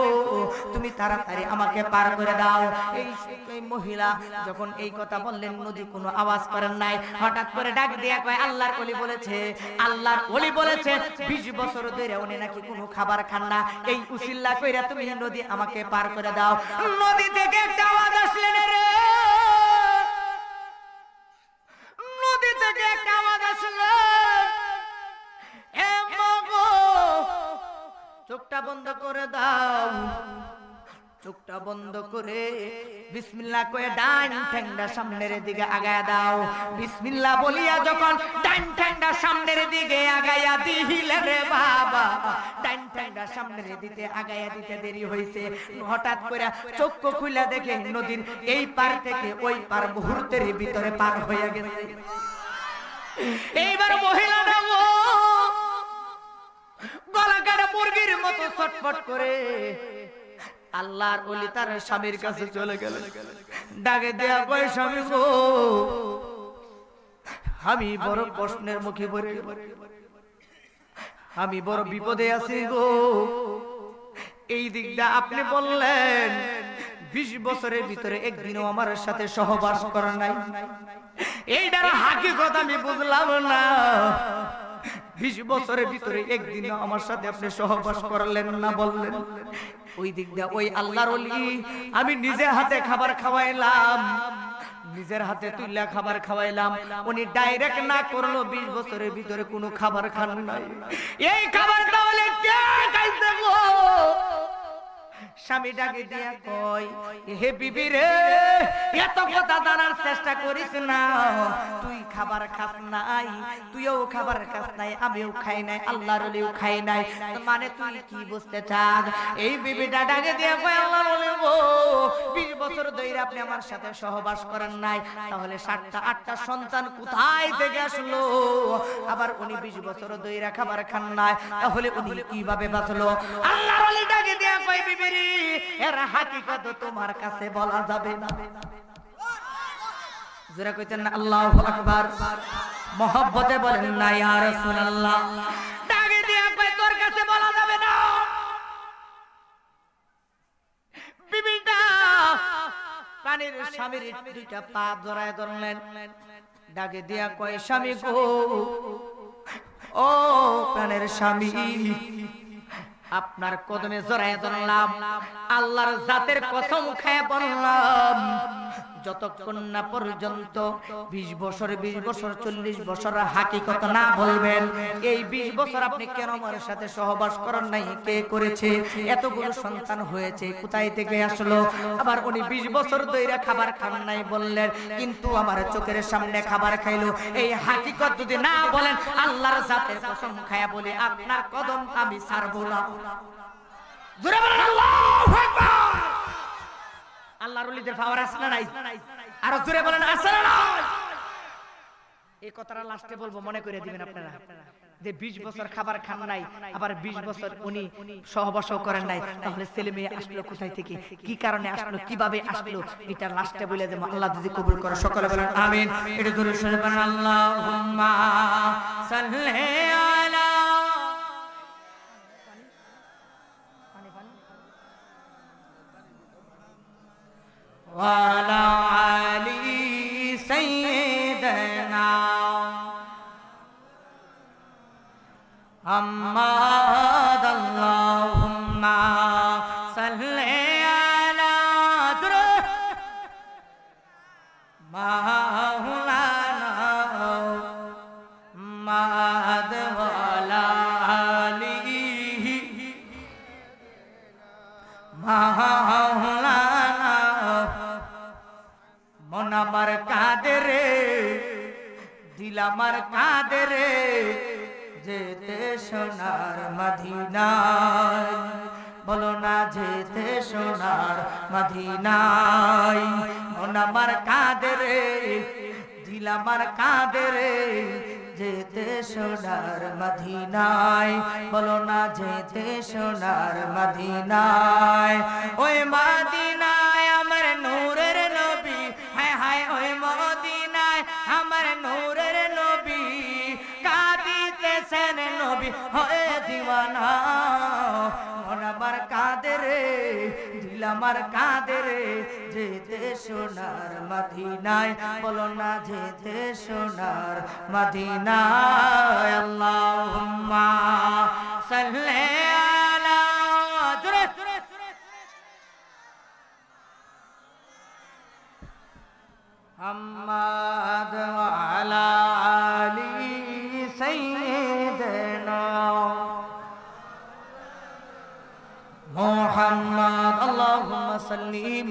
তুমি তাড়াতাড়ি আমাকে পার করে দাও। এই মহিলা যখন এই কথা বললেন, নদী কোনো আওয়াজ করেন নাই। হঠাৎ করে ডাক দিয়া কয় আল্লাহর ওলি বলেছে 20 বছর ধরে উনি নাকি কোনো খাবার খান না, এই উসিল্লা কইরা তুমি নদী আমাকে পার করে দাও। নদী থেকে একটা আওয়াজ আসলেন রে, নদী থেকে একটা আওয়াজ আসলো, এ মাগো চোখটা বন্ধ করে দাও। চোখটা বন্ধ করে বিসমিল্লাহ কয়ে ডান ঠ্যাংটা সামনের দিকে আগায়া দাও। বিসমিল্লাহ বলিয়া যখন ডান ঠ্যাংটা সামনের দিকে আগায়া দিলে রে বাবা, ডান ঠ্যাংটা সামনের দিকে আগায়া দিতে দেরি হইছে। হঠাৎ করে চোখ খুলে দেখে নদীর এই পার থেকে ওই পার মুহূর্তের ভিতরে পার হয়ে গেছে। এইবার মহিলাটা গলা কাটা মুরগির মতো ছটফট করে আল্লাহর ওলি তার স্বামীর কাছে চলে গেল। ডাকে দেয়া কয় স্বামী গো, আমি বড় প্রশ্নের মুখে পড়ে, আমি বড় বিপদে আছি গো। এই দিকটা আপনি বললেন 20 বছরের ভিতরে একদিনও আমার সাথে সহবাস করা নাই, এইটার হাকিকত আমি বুঝলাম না। 20 বছরের ভিতরে একদিনও আমার সাথে আপনি সহবাস করলেন না বললেন। ওই দিক দিয়ে ওই আল্লাহর ওলি আমি নিজে হাতে খাবার খাওয়াইলাম, নিজের হাতে তুইলা খাবার খাওয়াইলাম, উনি ডাইরেক্ট না করলো 20 বছরের ভিতরে কোনো খাবার খান নাই। এই খাবার খাওয়ালে কে খাইছে গো? স্বামী ডাকে দিয়া কয় হে বিবি রে, এত কথা জানার চেষ্টা করিস না, তুই খাবার খাস নাই, তুইও খাবার খাস নাই, আমিও খাই নাই, আল্লাহর ওলিও খাই নাই, মানে তুই কি বুঝতে চাস? এই বিবিটা ডাকে দিয়া কয় আল্লাহর ওলি গো, 20 বছর ধরে আপনি আমার সাথে সহবাস করেন নাই, তাহলে 7টা 8টা সন্তান কোথায় থেকে আসলো? আবার উনি 20 বছর ধরে খাবার খান নাই, তাহলে উনি কিভাবে বাঁচলো? আল্লাহর ওলি ডাকে দিয়া কয় বিবি রে, এর হাকিকত তোমার কাছে বলা যাবে না। যারা কইতেন না আল্লাহু আকবার, মহব্বতে বলেন না ইয়া রাসূলুল্লাহ। ডাকে দিয়া কই তোর কাছে বলা যাবে না। বিবিটা প্রাণের স্বামীর দুইটা পা জড়ায় ধরলেন, ডাকে দিয়া কয় স্বামী গো, ও প্রাণের স্বামী, আপনার কদমে জড়ায় ধরলাম, আল্লাহর জাতের কসম খায় বললাম, যতক্ষণ না পর্যন্ত 20 বছর 40 বছর হাকিকত না বলবেন, এই 20 বছর আপনি কেন আমার সাথে সহবাস করেন নাই, কে করেছে, এতগুলো সন্তান হয়েছে কোথায় থেকে আসলো? আবার উনি 20 বছর ধরে খাবার খান নাই বললেন, কিন্তু আমার চোখের সামনে খাবার খাইলো, এই হাকিকত যদি না বলেন, আল্লাহর জাতের কসম খায় বলে আপনার কদম আমি ছাড়বো না। জোরে বলেন আল্লাহু আকবার। আল্লাহর ওলিদের পাওয়ার আছে না নাই? আরো জোরে বলেন আছে না নাই? এই কথাটা লাস্টে বলবো, মনে করে দিবেন আপনারা যে 20 বছর খাবার খান নাই, আবার 20 বছর উনি সহবাস করেন নাই, তাহলে ছেলে মেয়ে আসলো কোথায় থেকে, কি কারণে আসলো, কিভাবে আসলো, এটা লাস্টে বলে দেব। আল্লাহ যদি কবুল করে সকলে বলেন আমিন। এটা ধরে শুনে বলেন আল্লাহুম্মা সাল্লি আলা ওয়া আলা আলি সাইয়্যিদিনা Muhammad Allahumma salli ala Maulana Muhammad wa ala alihi Maulana মন আমার কাঁদে রে, দিল আমার কাঁদে রে, যেতে সোনার মদিনায়, বলো না যেতে সোনার মদিনায়। মন আমার কাঁদে রে, দিল আমার কাঁদে রে, যেতে সোনার মদিনায়, বলো না যেতে সোনার মদিনায়। ওই মদিনায় আমার নূরের নবী, হায় হায় ওই মদিনায় আমার নূরের নবী, কাঁদিতেছেন নবী হয়ে দিওয়ানা। মন আমার কাঁদে রে, দিল আমার কাঁদে রে, যেতে সোনার মদিনায়, বলো না যেতে সোনার মদিনায়। আল্লাহুম্মা সাল্লি আলা মুহাম্মাদ ওয়া আলা আলি সাইয়্যিদিনা মুহাম্মদ। আল্লাহুম্মা সাল্লিম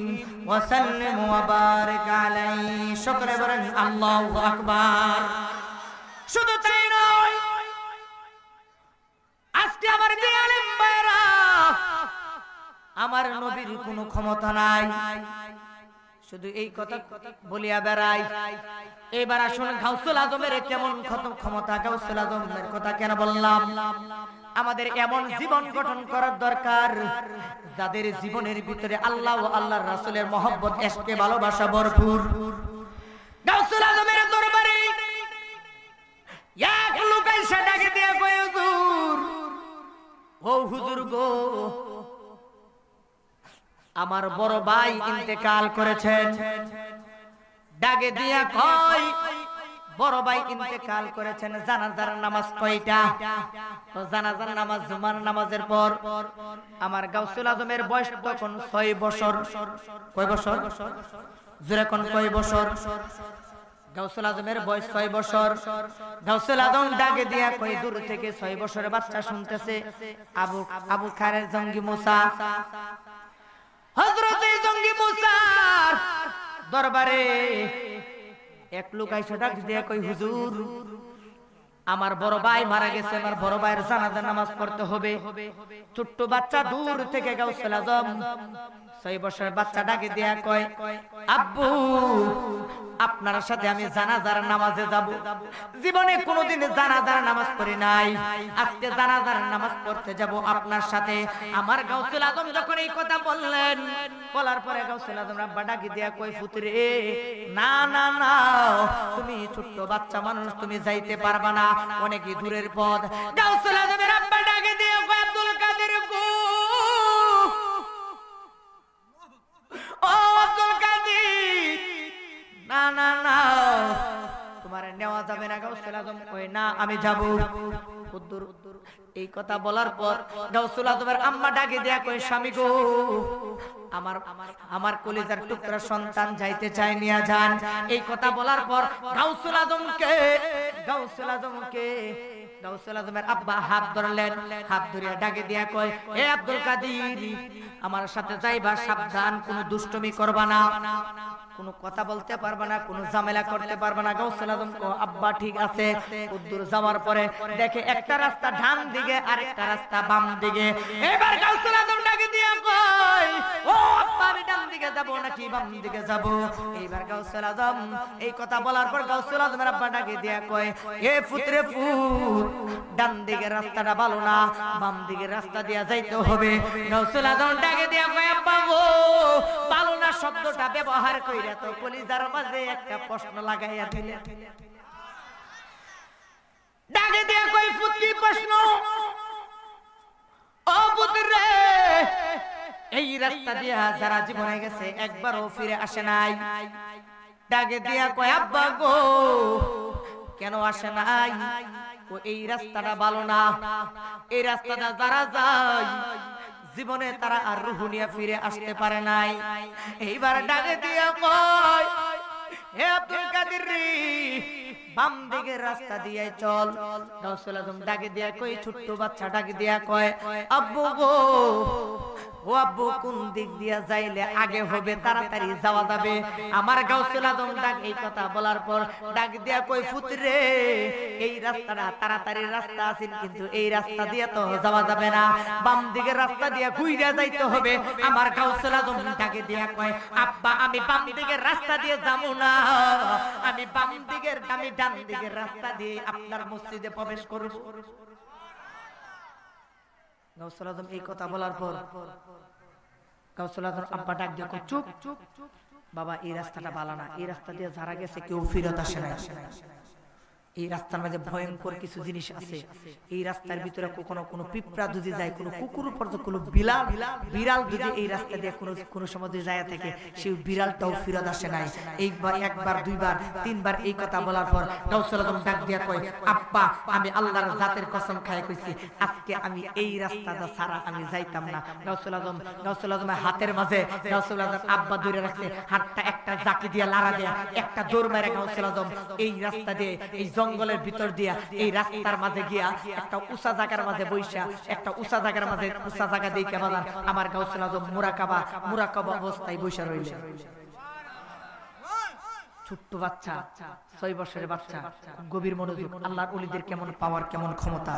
ওয়া সাল্লিম ওয়া বারিক আলাইহি। শুকরে বলেন আল্লাহু আকবার। শুধু তাই নয়, আজকে আমার যে আলেম ভাইরা, আমার নবীর কোনো ক্ষমতা নাই, শুধু এই কথা বলিয়া বেড়াই। এবার আসুন গাউসুল আজমের কেমন ক্ষমতা, গাউসুল আজমের কথা কেন বললাম? আমাদের এমন জীবন গঠন করার দরকার যাদের জীবনের ভিতরে আল্লাহ ও আল্লাহর রাসূলের মহব্বত, ইশকে, ভালোবাসা ভরপুর। গাউসুল আজমের দরবারে এক লোক এসে ডাকে দিয়ে কয়, হুজুর, ও হুজুর গো, আমার বড় ভাই ইন্তেকাল করেছেন। ডাকে দিয়া কয়, বড় ভাই ইন্তেকাল করেছেন, জানাজার নামাজ কয়টা? তো জানাজার নামাজ জুমার নামাজের পর। আমার গাউসুল আজমের বয়স তখন 6 বছর। কয় বছর? জোরে কোন কয় বছর? গাউসুল আজমের বয়স 6 বছর। গাউসুল আজম ডাকে দিয়া কয়, দূর থেকে 6 বছরের বাচ্চা শুনতেছে, আবু খারের জঙ্গি মুসা, হযরতে জঙ্গি মুসার দরবারে এক লোক আইসা ডাক দিয়া কই, হুজুর, আমার বড় ভাই মারা গেছে, আমার বড় ভাইয়ের জানাজার নামাজ পড়তে হবে। ছোট্ট বাচ্চা দূর থেকে গাউসুল আজম 6 বছরের বাচ্চা ডাকে দিয়া কয়, আব্বু, আপনার সাথে আমি জানাজার নামাজে যাব। জীবনে কোনোদিন জানাজার নামাজ পড়ি নাই, আজকে জানাজার নামাজ পড়তে যাব আপনার সাথে। আমার গাউসুল আজম যখন এই কথা বললেন, বলার পরে গাউসুল আজম আব্বা ডাকে দিয়া কয়, পুত্রে, না না না, তুমি ছোট্ট বাচ্চা মানুষ, তুমি যাইতে পারবা না, অনেকই দূরের পথ। গাউসুল আজমের আব্বা ডাকে দিয়া কয়, আব্দুল কাদের গো, ও আব্দুল কাদের, না না না, তোমার নেওয়া যাবে না। গাউসুল আজম কয়, না, আমি যাব। এই কথা বলার পর গাউসুল আজমের আম্মা ডাকে দেয়া কয়, স্বামী গো, আমার কলিজার টুকরা সন্তান যাইতে চায়, নিয়া যান। এই কথা বলার পর গাউসুল আজমের আব্বা হাত ধরলেন, হাত ধরিয়া ডাকে দিয়া কয়, এ আব্দুল কাদের, আমার সাথে যাইবা, সাবধান, কোনো দুষ্টমি করবা না, কোনো কথা বলতে পারবা না, কোনো ঝামেলা করতে পারবা না। গাউসুল আজম কয়, আব্বা ঠিক আছে। উদ্দুর যাওয়ার পরে দেখে একটা রাস্তা ডান দিকে, আরেকটা রাস্তা বাম দিকে। এবার গাউসুল আজম ডাকে দিয়া কয়, ও আব্বা, আমি ডান দিকে যাব যাব নাকি বাম দিকে যাব? এইবার গাউসুল আজম এই কথা বলার পর গাউসুল আজমের আব্বা ডাকে দিয়া কয়, এ পুত্রে পুত, ডান দিকের রাস্তাটা ভালো না, বাম দিকের রাস্তা দিয়া যাইতে হবে। গাউসুল আজম ডাকে দিয়া কয়, আব্বা গো, ভালো না শব্দটা ব্যবহার কইরা তো কলিজার মাঝে একটা প্রশ্ন লাগাইয়া দিলেন। ডাকে দিয়া কই, পুত কি প্রশ্ন? ও পুত্রে, এই রাস্তা দিয়া যারা জীবনে গেছে একবারও ফিরে আসে নাই। ডাকে দিয়া কয়, আব্বা গো, কেন আসে নাই? ও এই রাস্তাটা ভালো না, এই রাস্তাটা যারা যায় জীবনে তারা আর রূহ নিয়ে ফিরে আসতে পারে নাই। এইবার ডাকে দিয়া কয়, হে আব্দুল কাদের রে, বাম দিকের রাস্তা দিয়ে চল। গাউসুল আজম ডাকে দিয়া কই, ছোট্ট বাচ্চা ডাকে দিয়া কয়, আব্বু গো, ও আব্বু, কোন দিক দিয়া যাইলে আগে হবে, তাড়াতাড়ি যাওয়া যাবে? আমার গাউসুল আজম ডাক এই কথা বলার পর ডাক দিয়া কই, পুত্রে, এই রাস্তাটা তাড়াতাড়ি রাস্তা আছে, কিন্তু এই রাস্তা দিয়ে তো যাওয়া যাবে না, বাম দিকের রাস্তা দিয়ে ঘুরে যাইতে হবে। আমার গাউসুল আজম ডাকে দিয়া কয়, আব্বা, আমি বাম দিকের রাস্তা দিয়ে যাবো না, আমি বাম দিকের, আমি ডান দিকের রাস্তা দিয়ে আপনার মসজিদে প্রবেশ করব। গাউসুল আজম এই কথা বলার পর গাউসুল আজম আব্বা ডাক দিয়ে কয়, চুপ বাবা, এই রাস্তাটা ভালো না, এই রাস্তা দিয়ে যারা গেছে কেউ ফিরত আসে না। এই রাস্তার মাঝে ভয়ঙ্কর কিছু জিনিস আছে। এই রাস্তার ভিতরে কখনো কোনো পিঁপড়া যদি যায়, কোনো কুকুর পর্যন্ত, কোনো বিড়াল যদি এই রাস্তা দিয়ে কোনো সময় যায় থাকে, সেই বিড়ালটাও ফিরত আসে নাই। এইবার, একবার, দুইবার, তিনবার এই কথা বলার পর গাউসুল আজম ডাক দিয়া কয়, আব্বা, আমি আল্লাহর জাতের কসম খায় কইছি, আজকে আমি এই রাস্তাটা ছাড়া আমি যাইতাম না। গাউসুল আজমের হাতের মাঝে গাউসুল আজম আব্বা ধরে রাখছে, হাতটা একটা জাকি দিয়া লাড়া দেয়া একটা দৌড় মারে গাউসুল আজম এই রাস্তা দিয়ে, এই জঙ্গলের ভিতর দিয়া, এই রাস্তার মাঝে গিয়া একটা উঁচা জায়গার মাঝে বইসা, একটা উঁচা জায়গার মাঝে, উঁচা জায়গা দেখে বাজান আমার গাউসুল আজম মুরাকাবা অবস্থায় বইসা রইলেন। ছোট্ট বাচ্চা, 6 বছরের বাচ্চা, গভীর মনোযোগ। আল্লাহর ওলিদের কেমন পাওয়ার, কেমন ক্ষমতা!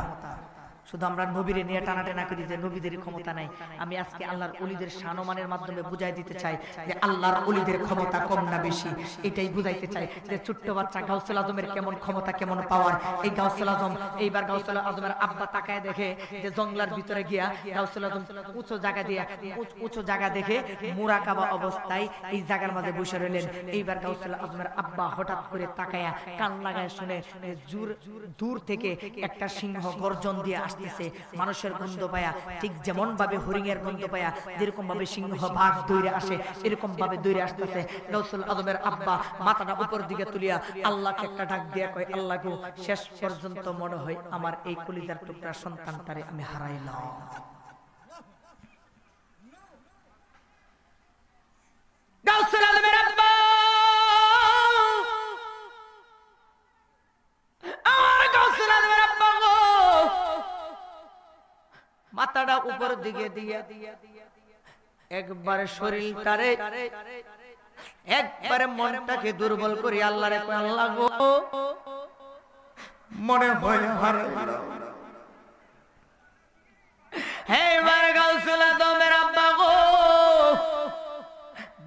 শুধু আমরা নবীরে নিয়ে টানাটানা করি যে নবীদের ক্ষমতা নাই। আমি আজকে আল্লাহর ওলিদের শানমানের মাধ্যমে বুঝাই দিতে চাই যে আল্লাহর ওলিদের ক্ষমতা কম না বেশি, এটাই বুঝাইতে চাই যে ছোট্ট বাচ্চা গাউসুল আজমের কেমন ক্ষমতা, কেমন পাওয়ার। এই গাউসুল আজম, এইবার গাউসুল আজমের আব্বা তাকায় দেখে যে জঙ্গলার ভিতরে গিয়া গাউসুল আজম উঁচু জায়গা দেখে মুরাকাবা অবস্থায় এই জায়গার মাঝে বসে রইলেন। এইবার গাউসুল আজমের আব্বা হঠাৎ করে তাকায়া কান লাগায় শুনে দূর থেকে একটা সিংহ গর্জন দিয়ে মানুষের গন্ধ পায়া, ঠিক যেমন ভাবে হরিণের গন্ধ পায়া যেরকম ভাবে সিংহ বাঘ দৌড়ে আসে, এরকম ভাবে দৌড়ে আসতেছে। গাউসুল আজমের আব্বা মাথাটা উপর দিকে তুলিয়া আল্লাহকে একটা ডাক দিয়া কয়, আল্লাহ গো, শেষ পর্যন্ত মনে হয় আমার এই কলিজার টুকরা সন্তানটারে আমি হারাইলাম। গাউসুল আজমের আব্বা, আমার গাউসুল আজমের আব্বা গো, মাথাটা উপর দিকে দিয়া একবারে শরীরটারে, একবারে মনটাকে দুর্বল করি আল্লাহরে কয়, আল্লাহ গো, মনে হয় এইবার গাউসুল আজমের আব্বা গো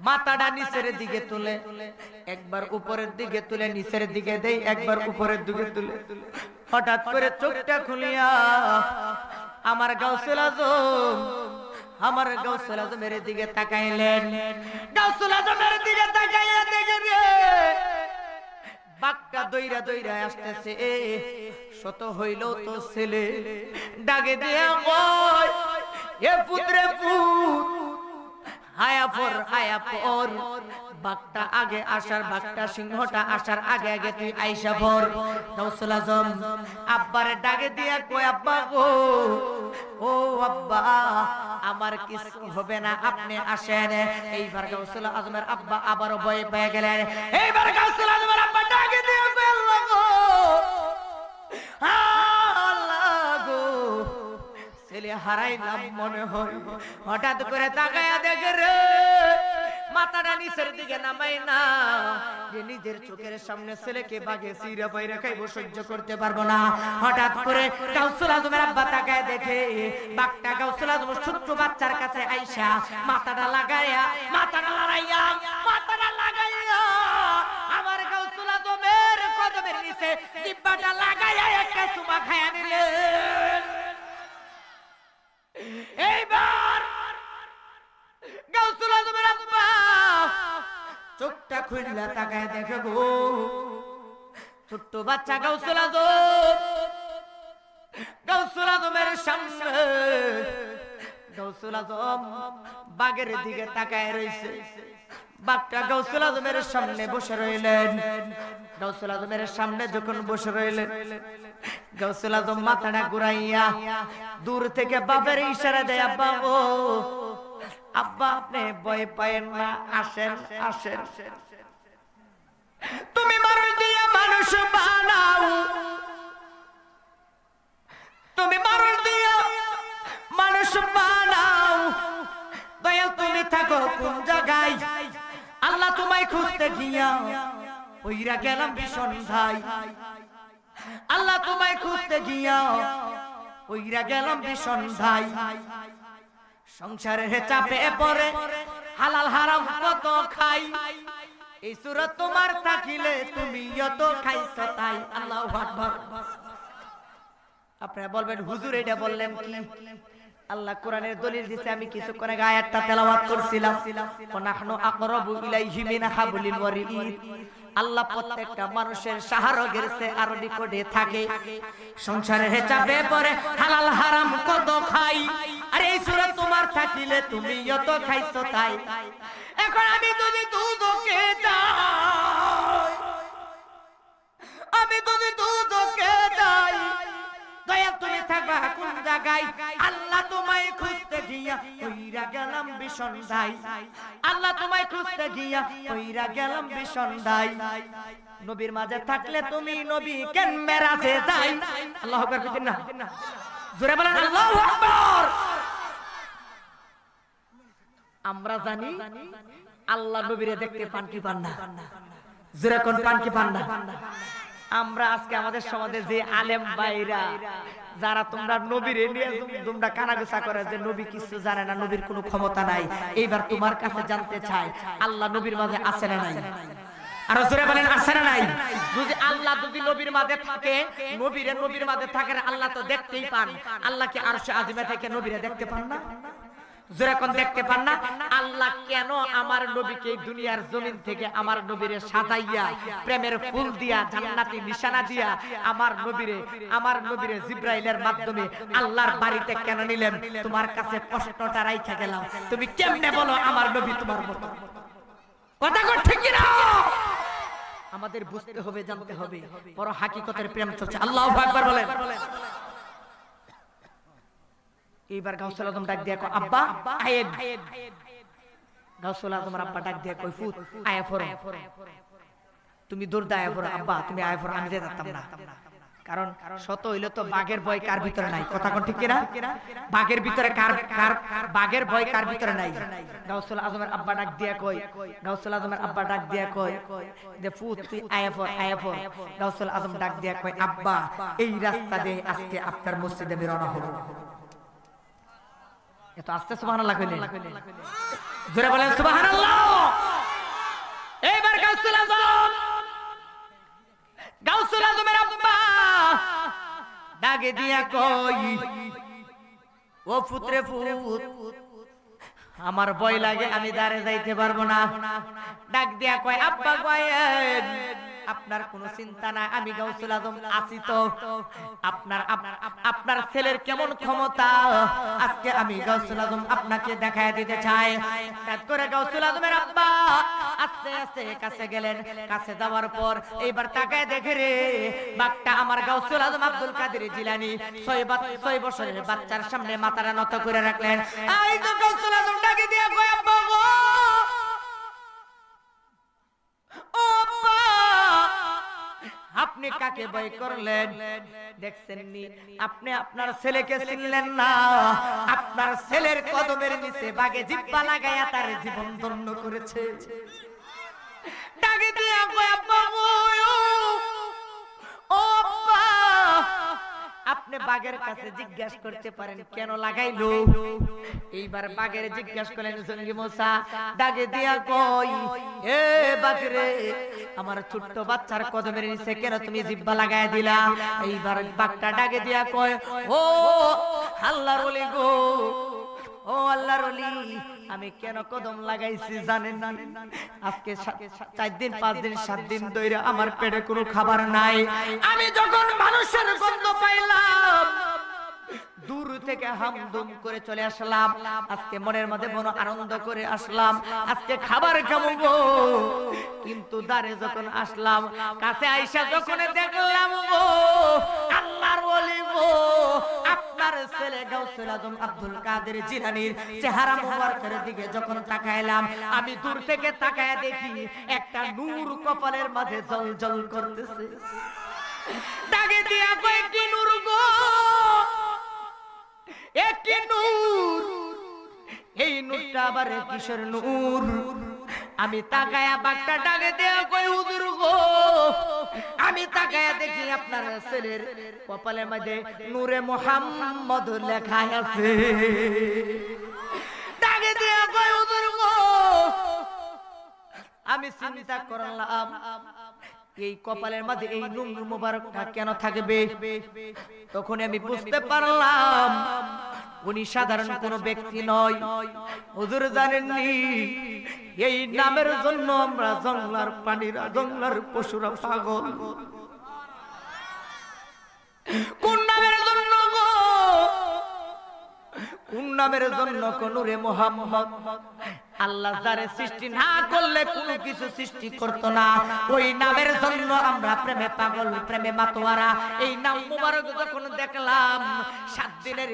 মাথাটা নিচের দিকে তুলে, একবার উপরের দিকে তুলে, নিচের দিকে দেই, একবার উপরের দিকে তুলে, হঠাৎ করে চোখটা খুলিয়া আমার গাউসুল আজমের দিকে তাকাইলেন। গাউসুল আজমের দিকে তাকাইয়া দেখে রে বাঘটা দইরা দইরা আসতেছে, শত হইল তো ছেলে। ডাকে দিয়া কয়, এ পুত্রে পুত, আয়া পর, বাঘটা আগে আসার, বাঘটা সিংহটা আসার আগে আগে তুই আইসা পর। গাউসুল আজম আব্বারে ডাকে দিয়া কয়, আব্বা গো, ও আব্বা, আমার কিছু হবে না, আপনি আসেন। এইবার গাউসুল আজমের আব্বা আবারও ভয় পেয়ে গেলেন। এইবার গাউসুল আজমের আব্বা ডাকে দিয়া কয়, আল্লাহ গো, আল্লাহ গো, ছেলে হারাইলাম মনে হয়। হঠাৎ করে তাকায়া দেখে রে মাথাটা নিচের দিকে নামাই না, যে নিজের চোখের সামনে ছেলেকে বাগে চিরা বাইরে খাইবো, সহ্য করতে পারবো না। হঠাৎ করে গাউসুল আজমের আব্বা তাকায় দেখে বাঘটা গাউসুল আজম ছোট্ট বাচ্চার কাছে আইসা মাথাটা লাগাইয়া আমার গাউসুল আজমের কদমের নিচে জিহ্বাটা লাগাইয়া একটা চুমা খাইয়া নিলেন। এইবার গাউসুল আজমের আব্বা চোখটা খুললা তাকায় দেখে গো ছোট্ট বাচ্চা গাউসুল আজমের সামনে গাউসুল আজম বাঘের দিকে তাকায় রইছে। বাঘটা গাউসুল আজমের সামনে বসে রইলেন। গাউসুল আজমের সামনে যখন বসে রইলেন, গাউসুল আজম মাথাটা ঘুরাইয়া দূর থেকে বাপের ইশারা দেয়, আব্বা ও আব্বা আপনি ভয় পায়েন না, আসেন আসেন, তুমি মানুষ দিয়ে মানুষ বানাও, তুমি মানুষ দিয়ে মানুষ বানাও, দয়াল তুমি থাকো কোন জায়গায়? আল্লাহ তোমায় খুঁজতে গিয়া ওইরা গেলাম বিষন্ধাই, আল্লাহ তোমায় খুঁজতে গিয়া ওইরা গেলাম বিষন্ধাই। সংসারের চাপে পড়ে হালাল হারাম কত খাই, এই সুরত তোমার থাকিলে তুমি যত খাইছো তাই। আল্লাহু আকবার। আপনারা বলবেন হুজুর এটা বললেন কি? আল্লাহ কোরআনের দলিল দিতে আমি কিছুক্ষণ আগে আয়াতটা তেলাওয়াত করছিলাম, ওয়ানাহনু আকরাবু ইলাইহি মিন হাবলিল ওয়ারিদ। আল্লাহ প্রত্যেকটা মানুষের শাহরগের চেয়ে আরো নিকটে থাকে। সংসারের চাপে পড়ে হালাল হারাম কত খাই, আর এই সূরা তোমার থাকিলে তুমি যত খাইছো তাই। এখন আমি যদি দুদকে যাই, আমি যদি দুদকে যাই, দয়া তুমি থাকবা কোন জায়গায়? আল্লাহ তোমায় খুঁজতে গিয়া কইরা গেলাম বিষন্ধাই, আল্লাহ তোমায় খুঁজতে গিয়া কইরা গেলাম বিষন্ধাই। নবীর মাঝে থাকলে তুমি নবী কেন মেরাজে যাই? আল্লাহু আকবার বলেন না, জোরে বলেন আল্লাহু আকবার। আমরা জানি আল্লাহ নবীরে দেখতে পান কি পান না? জোরে কোন পান কি পান না? আমরা আজকে আমাদের সমাজে যে আলেম ভাইরা যারা তোমরা নবীরে নিয়ে তোমরা কানাঘুষা করে যে নবী কিছু জানে না, নবীর কোনো ক্ষমতা নাই, এইবার তোমার কাছে জানতে চাই আল্লাহ নবীর মাঝে আছে না নাই? আরো জোরে বলেন আছে না নাই? যদি আল্লাহ যদি নবীর মাঝে থাকে, নবীর মাঝে থাকে, আল্লাহ তো দেখতেই পান। আল্লাহ কি আরশে আজিমে থেকে নবীরে দেখতে পান না? জোরে কোন দেখতে পান না? আল্লাহ কেন আমার নবীকে দুনিয়ার জমিন থেকে আমার নবীরে সাজাইয়া প্রেমের ফুল দিয়া জান্নাতি নিশানা দিয়া আমার নবীরে জিব্রাইলের মাধ্যমে আল্লাহর বাড়িতে কেন নিলেন? তোমার কাছে প্রশ্নটা রাইখা গেলাম, তুমি কেমনে বলো আমার নবী তোমার মতো? কথা কর ঠিক না? আমাদের বুঝতে হবে, জানতে হবে, বড় হাকিকতের প্রেম চলছে। আল্লাহু আকবার বলেন। এইবার গাউসুল আজম ডাক দিয়া কয় আব্বা আয়েব। গাউসুল আজমের আব্বা ডাক দিয়া কয় ফুত আয়া ফর, তুমি দৌড় আয়া ফর, আব্বা তুমি আয়া ফর, আমি যেতাম না। কারণ শত হইলে তো বাঘের ভয় কার ভিতরে নাই? কথা কোন ঠিক কিনা? বাঘের ভিতরে বাঘের ভয় কার ভিতরে নাই? গাউসুল আজমের আব্বা ডাক দিয়া কয়, গাউসুল আজমের আব্বা ডাক দিয়া কয় যে ফুত তুই আয়া ফর। গাউসুল আজম ডাক দিয়া কয় আব্বা এই রাস্তা দিয়ে আজকে আপনার মসজিদে আমি রওনা হব। এত আস্তে সুবহানাল্লাহ কইলেন, জোরে বলেন সুবহানাল্লাহ। এইবার গাউসুল আজমের আব্বা ডাকে দিয়া কই ও পুত্রে ফুত, আমার ভয় লাগে, আমি দাঁড়ে যাইতে পারবো না। ডাক দিয়া কয় আব্বা কয়েন আপনার কোনো চিন্তা নাই, আমি গাউসুল আজম আছি তো। আপনার ছেলের কেমন ক্ষমতা আজকে আমি গাউসুল আজম আপনাকে দেখায় দিতে চাই। তাত করে গাউসুল আজমের আব্বা আস্তে আস্তে কাছে গেলেন। কাছে যাওয়ার পর এইবার তাকায় দেখে রে বাঘটা আমার গাউসুল আজম আব্দুল কাদের জিলানী 6 বছরের বাচ্চার সামনে মাথাটা নত করে রাখলেন। এই তো গাউসুল আজম ডাকে দিয়া কয় আব্বা গো, ও আব্বা আপনি কাকে ভয় করলেন? দেখছেন নি আপনি আপনার ছেলেকে চিনলেন না, আপনার ছেলের কদমের নিচে বাগে জিব্বা লাগায়া তার জীবন ধন্য করেছে। ডাকে দিয়া কয় আব্বা ও আব্বা, আপনি বাগের কাছে জিজ্ঞাসা করতে পারেন কেন লাগাইলো। এইবার বাগের জিজ্ঞাসা করলেন জঙ্গি মূসা, ডাকে দিয়া কই এ বাগরে, আমার ছোট্ট বাচ্চার কদমের নিচে কেন তুমি জিব্বা লাগায় দিলা। এইবার বাঘটা ডাকে দিয়া কয় ও আল্লাহর ওলি গো, ও আল্লাহর ওলি, আমি কেন কদম লাগাইছি জানেন? আজকে 4 দিন 5 দিন 7 দিন ধরে আমার পেটে কোনো খাবার নাই। আমি যখন মানুষের গন্ধ পাইলাম দূর থেকে হামদুম করে চলে আসলাম। আজকে মনের মধ্যে মন আনন্দ করে আসলাম, আজকে খাবার খাবো গো। কিন্তু দাঁড়ে যখন আসলাম, কাছে আইসা যখন দেখলাম গো আল্লাহর ওলি গো, আপনার ছেলে গাউসুল আজম আব্দুল কাদের জিলানীর চেহারা মুবারকের দিকে যখন তাকাইলাম, আমি দূর থেকে তাকায়া দেখি একটা নূর কপালের মাঝে জ্বলজ্বল করতেছে। ডাকে দিয়া কয় কি নূর গো, একটি নূর, এই নূরটা আবার কিসের নূর? আমি তাকায়া বাঘটা ডাকে দেয়া কই হুজুর গো, আমি তাকায়া দেখি আপনার ছেলের কপালের মধ্যে নূরে মুহাম্মদ লেখা আছে। ডাকে দেয়া কই হুজুর গো, আমি চিন্তা করলাম এই কপালের মাঝে এই নূর মুবারকটা কেন থাকবে। তখন আমি বুঝতে পারলাম উনি সাধারণ কোনো ব্যক্তি নয়। হুজুর জানেননি এই নামের জন্য আমরা জঙ্গলার প্রাণীরা, জঙ্গলার পশুরা পাগল। কোন নামের জন্য গো, কোন নামের জন্য? নূরে মুহাম্মদ। আল্লাহ যারে সৃষ্টি না করলে কোনো কিছু সৃষ্টি করতো না, ওই নামের জন্য আমরা প্রেমে পাগল, প্রেমে মাতোয়ারা। এই নাম মুবারক যখন দেখলাম 7 দিনের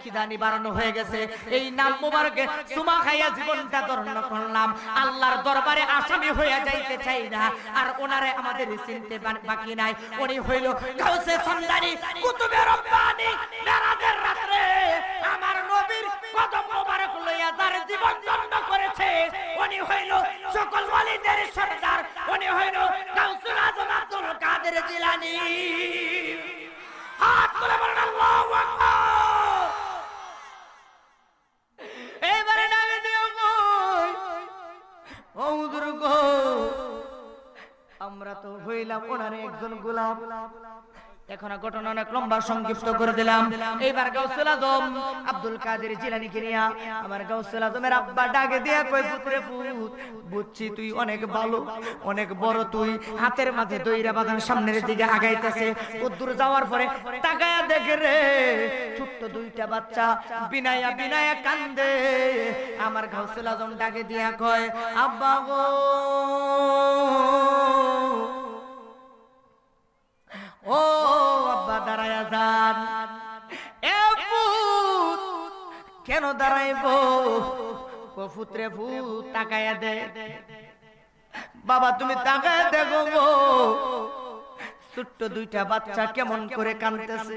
খিদা নিবারণ হয়ে গেছে। এই নাম মুবারকে সুমা খাইয়া জীবনটা ধন্য করলাম। আল্লাহর দরবারে আসামি হয়ে যাইতে চাই না, আর ওনারে আমাদের চিনতে বাকি নাই। উনি হইল গাউসে সন্ধানী, কুতুবে রব্বানী, মেরাজের রাতে আমার নবীর কদম মুবারক লইয়া যার জীবন ধন্য করে উনি হইল সকল ওয়ালিদের সরদার, উনি হইল গাউসুল আজম আব্দুল কাদের জিলানী। হাত তুলে বলেন আল্লাহু আকবার। এবারে নামে দিও গো ও হুজুর গো, আমরা তো হইলাম ওনার একজন গোলাম। এখন ঘটনা অনেক লম্বা সংক্ষিপ্ত করে দিলাম। এইবার গাউসুল আজম আব্দুল কাদের জিলানীকে নিয়া আমার গাউসুল আজমের আব্বা ডাকে দিয়া কই পুত্রে পুত, বুঝছি তুই অনেক ভালো, অনেক বড়। তুই হাতের মাঝে দইরা বাঁধান সামনের দিকে আগাইতেছে। দূর যাওয়ার পরে তাকায়া দেখে রে ছোট্ট 2টা বাচ্চা বিনায়া বিনায়া কান্দে। আমার গাউসুল আজম ডাকে দিয়া কয় আব্বা গো, ও আব্বা দাঁড়ায়া যান। এ পুত কেন দাঁড়াইবো? ও পুত্রে পুত তাকায়া দে। বাবা তুমি তাকায়া দেখো গো, ছোট্ট 2টা বাচ্চা কেমন করে কাঁদতেছে।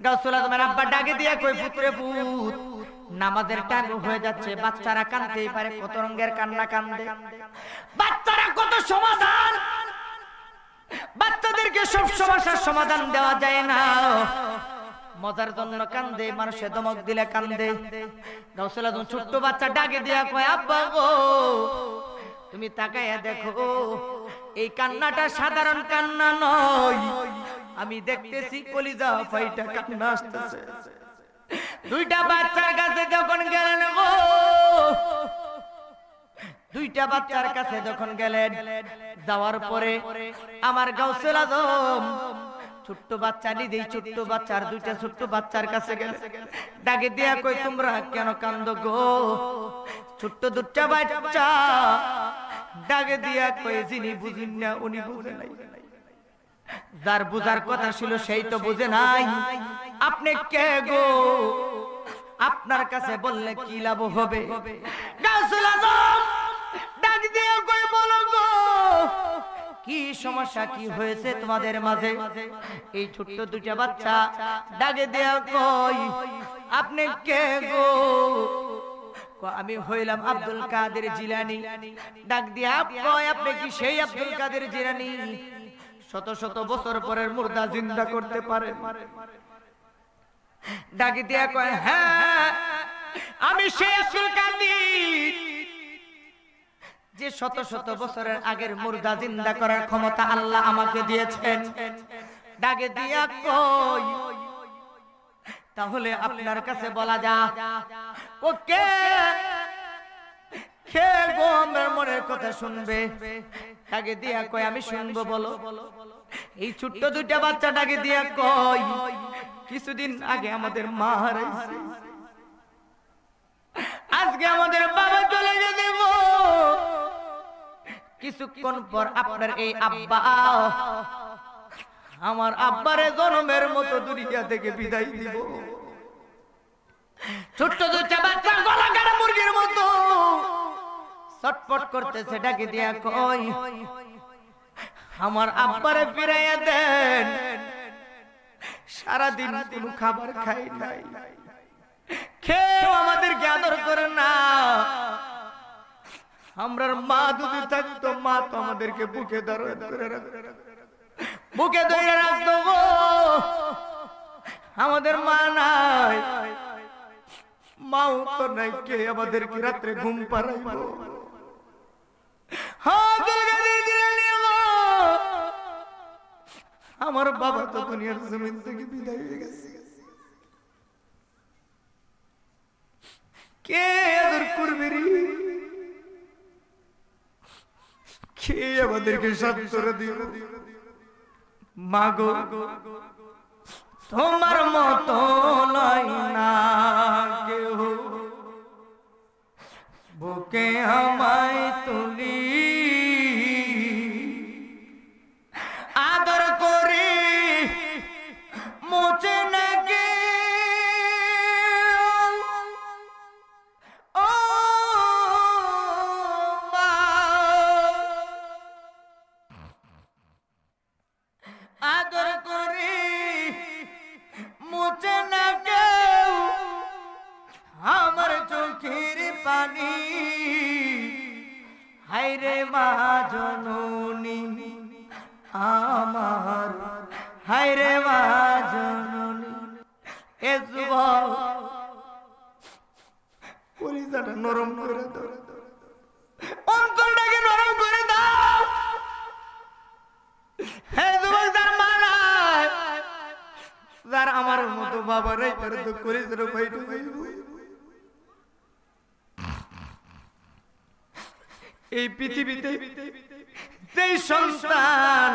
গাউসুল আজমের আব্বা ডাকে দিয়া কই পুত্রে পুত, নামাজের টাইম হয়ে যাচ্ছে, বাচ্চারা কাঁদতেই পারে, কত রঙের কান্না কান্দে। বাচ্চারা কত সমাধান, বাচ্চাদেরকে সব সমস্যার সমাধান দেওয়া যায় না। মজার জন্য কান্দে, মানুষের ধমক দিলে কান্দে। গাউসুল আজম ছোট্ট বাচ্চা ডাকে দিয়া কয় আব্বা গো, তুমি তাকায়া দেখো, এই কান্নাটা সাধারণ কান্না নয়, আমি দেখতেছি কলিজা ফাইটা কান্না আসতেছে। 2টা বাচ্চার কাছে যখন গেলেন গো, 2টা বাচ্চার কাছে যখন গেলেন, যাওয়ার পরে আমার গাউসুল আজম ছোট্ট বাচ্চা নিজেই ছোট্ট বাচ্চার 2টা ছোট্ট বাচ্চার কাছে গেলে ডাকে দিয়া কই তোমরা কেন কান্দো গো? ছোট্ট 2টা বাচ্চা ডাকে দিয়া কই যিনি বুঝেন না উনি বুঝে নাই, যার বুঝার কথা ছিল সেই তো বুঝে নাই। আপনি কে গো? আপনার কাছে বললে কি লাভ হবে? গাউসুল আজম ডাক দিয়ে কই বলো গো, কি সমস্যা কি হয়েছে তোমাদের মাঝে? এই ছোট্ট দুইটা বাচ্চা ডাকে দেয়া কই, আপনি কে গো? আমি হইলাম আব্দুল কাদের জিলানী। ডাক দিয়া কয়, আপনি কি সেই আব্দুল কাদের জিলানী শত শত বছর পরের মুর্দা জিন্দা করতে পারে? ডাকি দিয়া কয়, হ্যাঁ আমি সেই আব্দুল কাদের যে শত শত বছরের আগের মুর্দা জিন্দা করার ক্ষমতা আল্লাহ আমাকে দিয়েছেন। ডাকে দিয়া কই, তাহলে আপনার কাছে বলা যা, ওকে কে গো আমার মনের কথা শুনবে? ডাকে দিয়া কয়, আমি শুনবো, বলো। এই ছোট্ট দুইটা বাচ্চা ডাকে দিয়া কই, কিছুদিন আগে আমাদের মা হারাইছে, আজকে আমাদের বাবা চলে গেছে গো, কিছুক্ষণ পর আপনার এই আব্বা আমার আব্বারে জন্মের মতো দুনিয়া থেকে বিদায় দিব। ছোট্ট দুইটা বাচ্চা গলা কাটা মুরগির মতো ছটফট করতেছে। ডাকে দিয়া কই, আমার আব্বারে ফিরাইয়া দেন, সারাদিন কোনো খাবার খাই নাই, খেয়েও আমাদেরকে আদর করে না। আমরার মা যদি থাকতো, মা তো আমাদেরকে বুকে ধরে রাখতো গো। আমাদের মা নাই, মাও তো নাই, কে আমাদেরকে রাত্রে ঘুম পাড়াইবো? আমার বাবা তো দুনিয়ার জমিন থেকে বিদায় হয়ে গেছে, কে আদর করবে রে? কে আমাদেরকে সান্ত্বনা দিও? মা গো, তোমার মতো নয় না কেউ, বুকে আমায় তুলি আদর করে মোচে না কে, ও মা আদর করে মোচে না কেউ আমার চোখের পানি। হায়রে মা জননী আমার, হায়রে মা জননী। এ যুবক, কলিজাটা নরম করে দাও, অন্তরটাকে নরম করে দাও। হে যুবক, যার মা নাই, যার আমার মতো বাবা নাই, তার তো কলিজাটা বাইরে বাইরে। এই পৃথিবীতে যেই সন্তান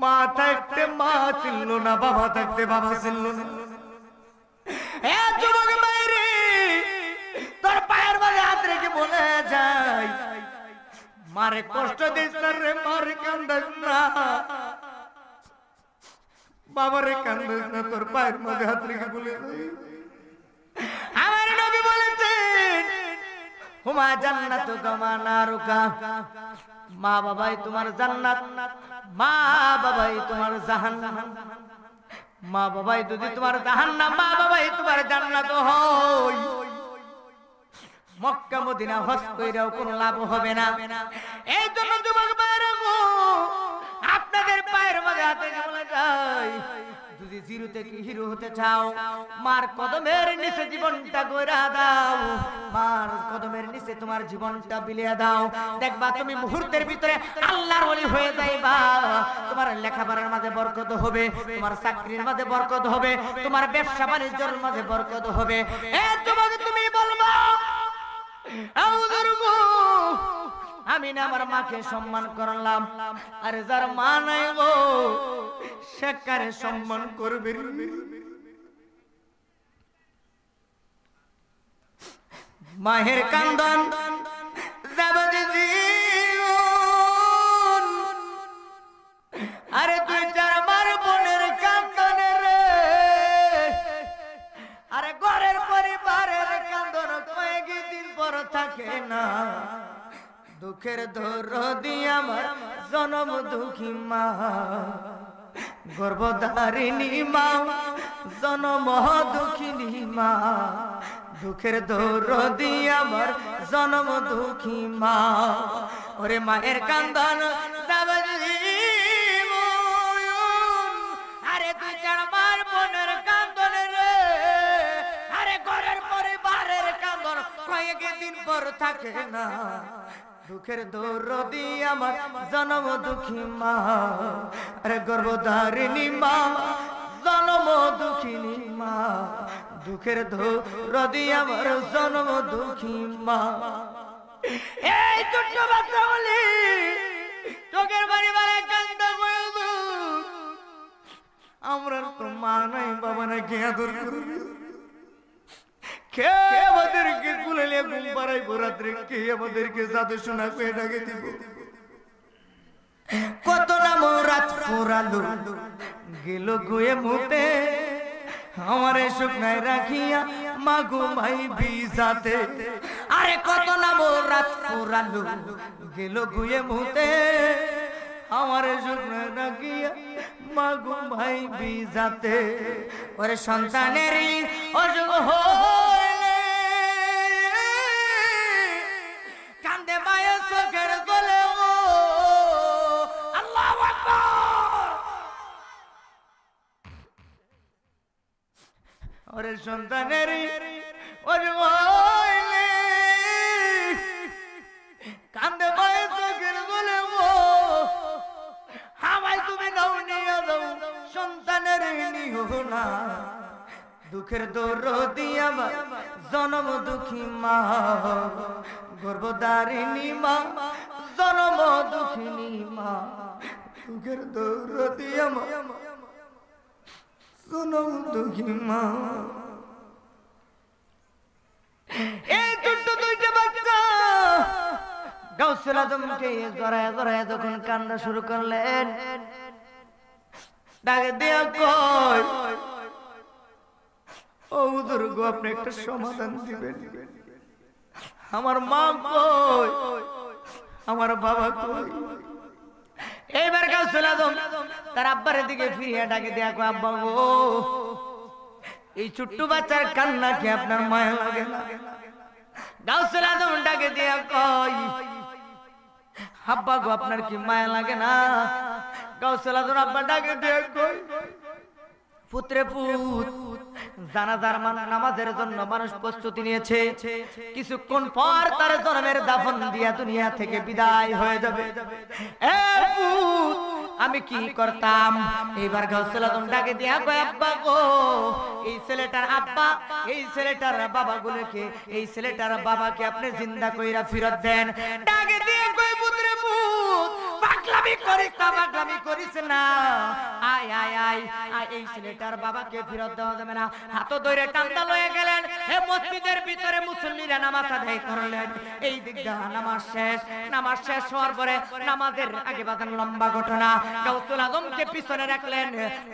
মা থাকতে মা ছিল না, বাবা থাকতে বাবা ছিল না, এ যুবক বাইরে তোর পায়ের মাঝে হাত রেখে বলে যাই, মারে কষ্ট দিস না রে, মারে কান্দাস না, বাবারে কান্দাস না, তোর পায়ের মাঝে হাত রেখে বলে যাই। আমার নবী বলেছেন, হুমা জান্নাতুকা মা নারুকা, মা বাবাই তোমার জান্নাত, মা বাবাই তোমার জাহান্নাম। মা বাবাই যদি তোমার জাহান্নাম, মা বাবাই তোমার জান্নাত হয়। মক্কা মদিনা হজ কইরাও কোনো লাভ হবে না। এই জন্য যুবক ভাইরা গো, আপনাদের পায়ের মাঝে হাতে বলে যাই, যদি জিরো থেকে হিরো হতে চাও, মার কদমের নিচে জীবনটা গড়া দাও, মার কদমের নিচে তোমার জীবনটা বিলিয়ে দাও। দেখবা তুমি মুহূর্তের ভিতরে আল্লাহর ওলি হয়ে যাইবা। তোমার লেখাপড়ার মাঝে বরকত হবে, তোমার চাকরির মাঝে বরকত হবে, তোমার ব্যবসা বাণিজ্যের মাঝে বরকত হবে। এ যুবক, তুমি বলবা আমি না আমার মাকে সম্মান করলাম, আরে যার মা নাই গো সে কারে সম্মান করবে? মায়ের কান্দন আরে তুই চার আমার বোনের কান্দনে রে, আরে ঘরের পরিবারের কান্দন কয়েকদিন পর থাকে না, দুঃখের দরদি আমার জনম দুঃখী মা, গর্ভধারিণী মা, জনম দুঃখিনী মা, দুঃখের দরদি আমার জনম দুঃখী মা। ওরে মায়ের কান্দন আরে তুই চার মার বোনের কান্দন রে, আরে ঘরের পরিবারের কান্দন কয়েকদিন পর থাকে না। দুঃখের দরদি আমার জনম দুঃখী মা, আরে গর্ভধারিণী মা, জনম দুঃখিনী মা, দুঃখের দরদি আমার জনম দুঃখী মা। এই ছোট্ট বাচ্চা বলি চোখের বাড়ি বাড়ি কান্দা বলব, আমরা তো মা নাই বাবা না, কে আদর করবে, কে আমাদেরকে কুলে নিয়ে ঘুম পাড়াইবো রাত্রে, কে আমাদেরকে যাতে শোনা পেয়ে ডাকে দিব। কত নাম রাত পোড়ালো গেল গুয়ে মুতে, আমারে শুকনায় রাখিয়া মা ঘুমাই বিজাতে। আরে কত নাম রাত পোড়ালো গেল গুয়ে মুতে, আমারে শুকনায় রাখিয়া মা ঘুমাই বিজাতে। ওরে সন্তানেরই অযোগ্য হইলে কান্দে মায়ের চোখের জলে, ও আল্লাহু আকবার। ওরে সন্তানেরই অযোগ্য হইলে কান্দে মায়ের চোখের জলে, ও আমায় তুমি নাও নিয়ে যাও, সন্তানের নিও না। দুঃখের দরদি আমার জনম দুঃখী মা, গর্ভধারিণী মা, জনম দুঃখিনী মা, দুঃখের দরদি আমার জনম দুঃখী মা। এই ছোট্ট দুইটা বাচ্চা গাউসুল আজমকে জড়ায় জড়ায় যখন কান্না শুরু করলেন, ডাকে দিয়া কই, ও হুজুর গো আপনি একটা সমাধান দিবেন, আমার মা কই, আমার বাবা কই। এইবার গাউসুল আজম তার আব্বার দিকে ফিরিয়ে ডাকে দিয়া কই, আব্বা গো এই ছোট্ট বাচ্চার কান্না কি আপনার মায়া লাগে না? গাউসুল আজম ডাকে দিয়া কই, আব্বা গো আপনার কি মায়া লাগে না? গাউসুল আজম আব্বা ডাকে দিয়ে কই, পুত্রে পুত, জানাজার নামাজের জন্য মানুষ প্রস্তুতি নিয়েছে, কিছুক্ষণ পর তার জন্মের দাফন দিয়া দুনিয়া থেকে বিদায় হয়ে যাবে। এ পুত আমি কি করতাম? এইবার গাউসুল আজম ডাকে দিয়া কই, আব্বা গো এই ছেলেটার আব্বা, এই ছেলেটার বাবা গুলোকে, এই ছেলেটার বাবাকে আপনি জিন্দা কইরা ফেরত দেন। ডাকে দিয়ে কই, পুত্রে পুত পাগলামি করিস না, পাগলামি করিস না, আয় আয় আয় আয়, এই ছেলেটার বাবাকে ফেরত দেওয়া যাবে না। হাত ধরে টানটা লয়ে গেলেন, এই মসজিদের ভিতরে মুসল্লিরা নামাজ আদায় করলেন। এই দিকটা নামাজ শেষ হওয়ার পরে নামাজের আগে বাজান লম্বা ঘটনা, গাউসুল আজমকে পিছনে রাখলেন।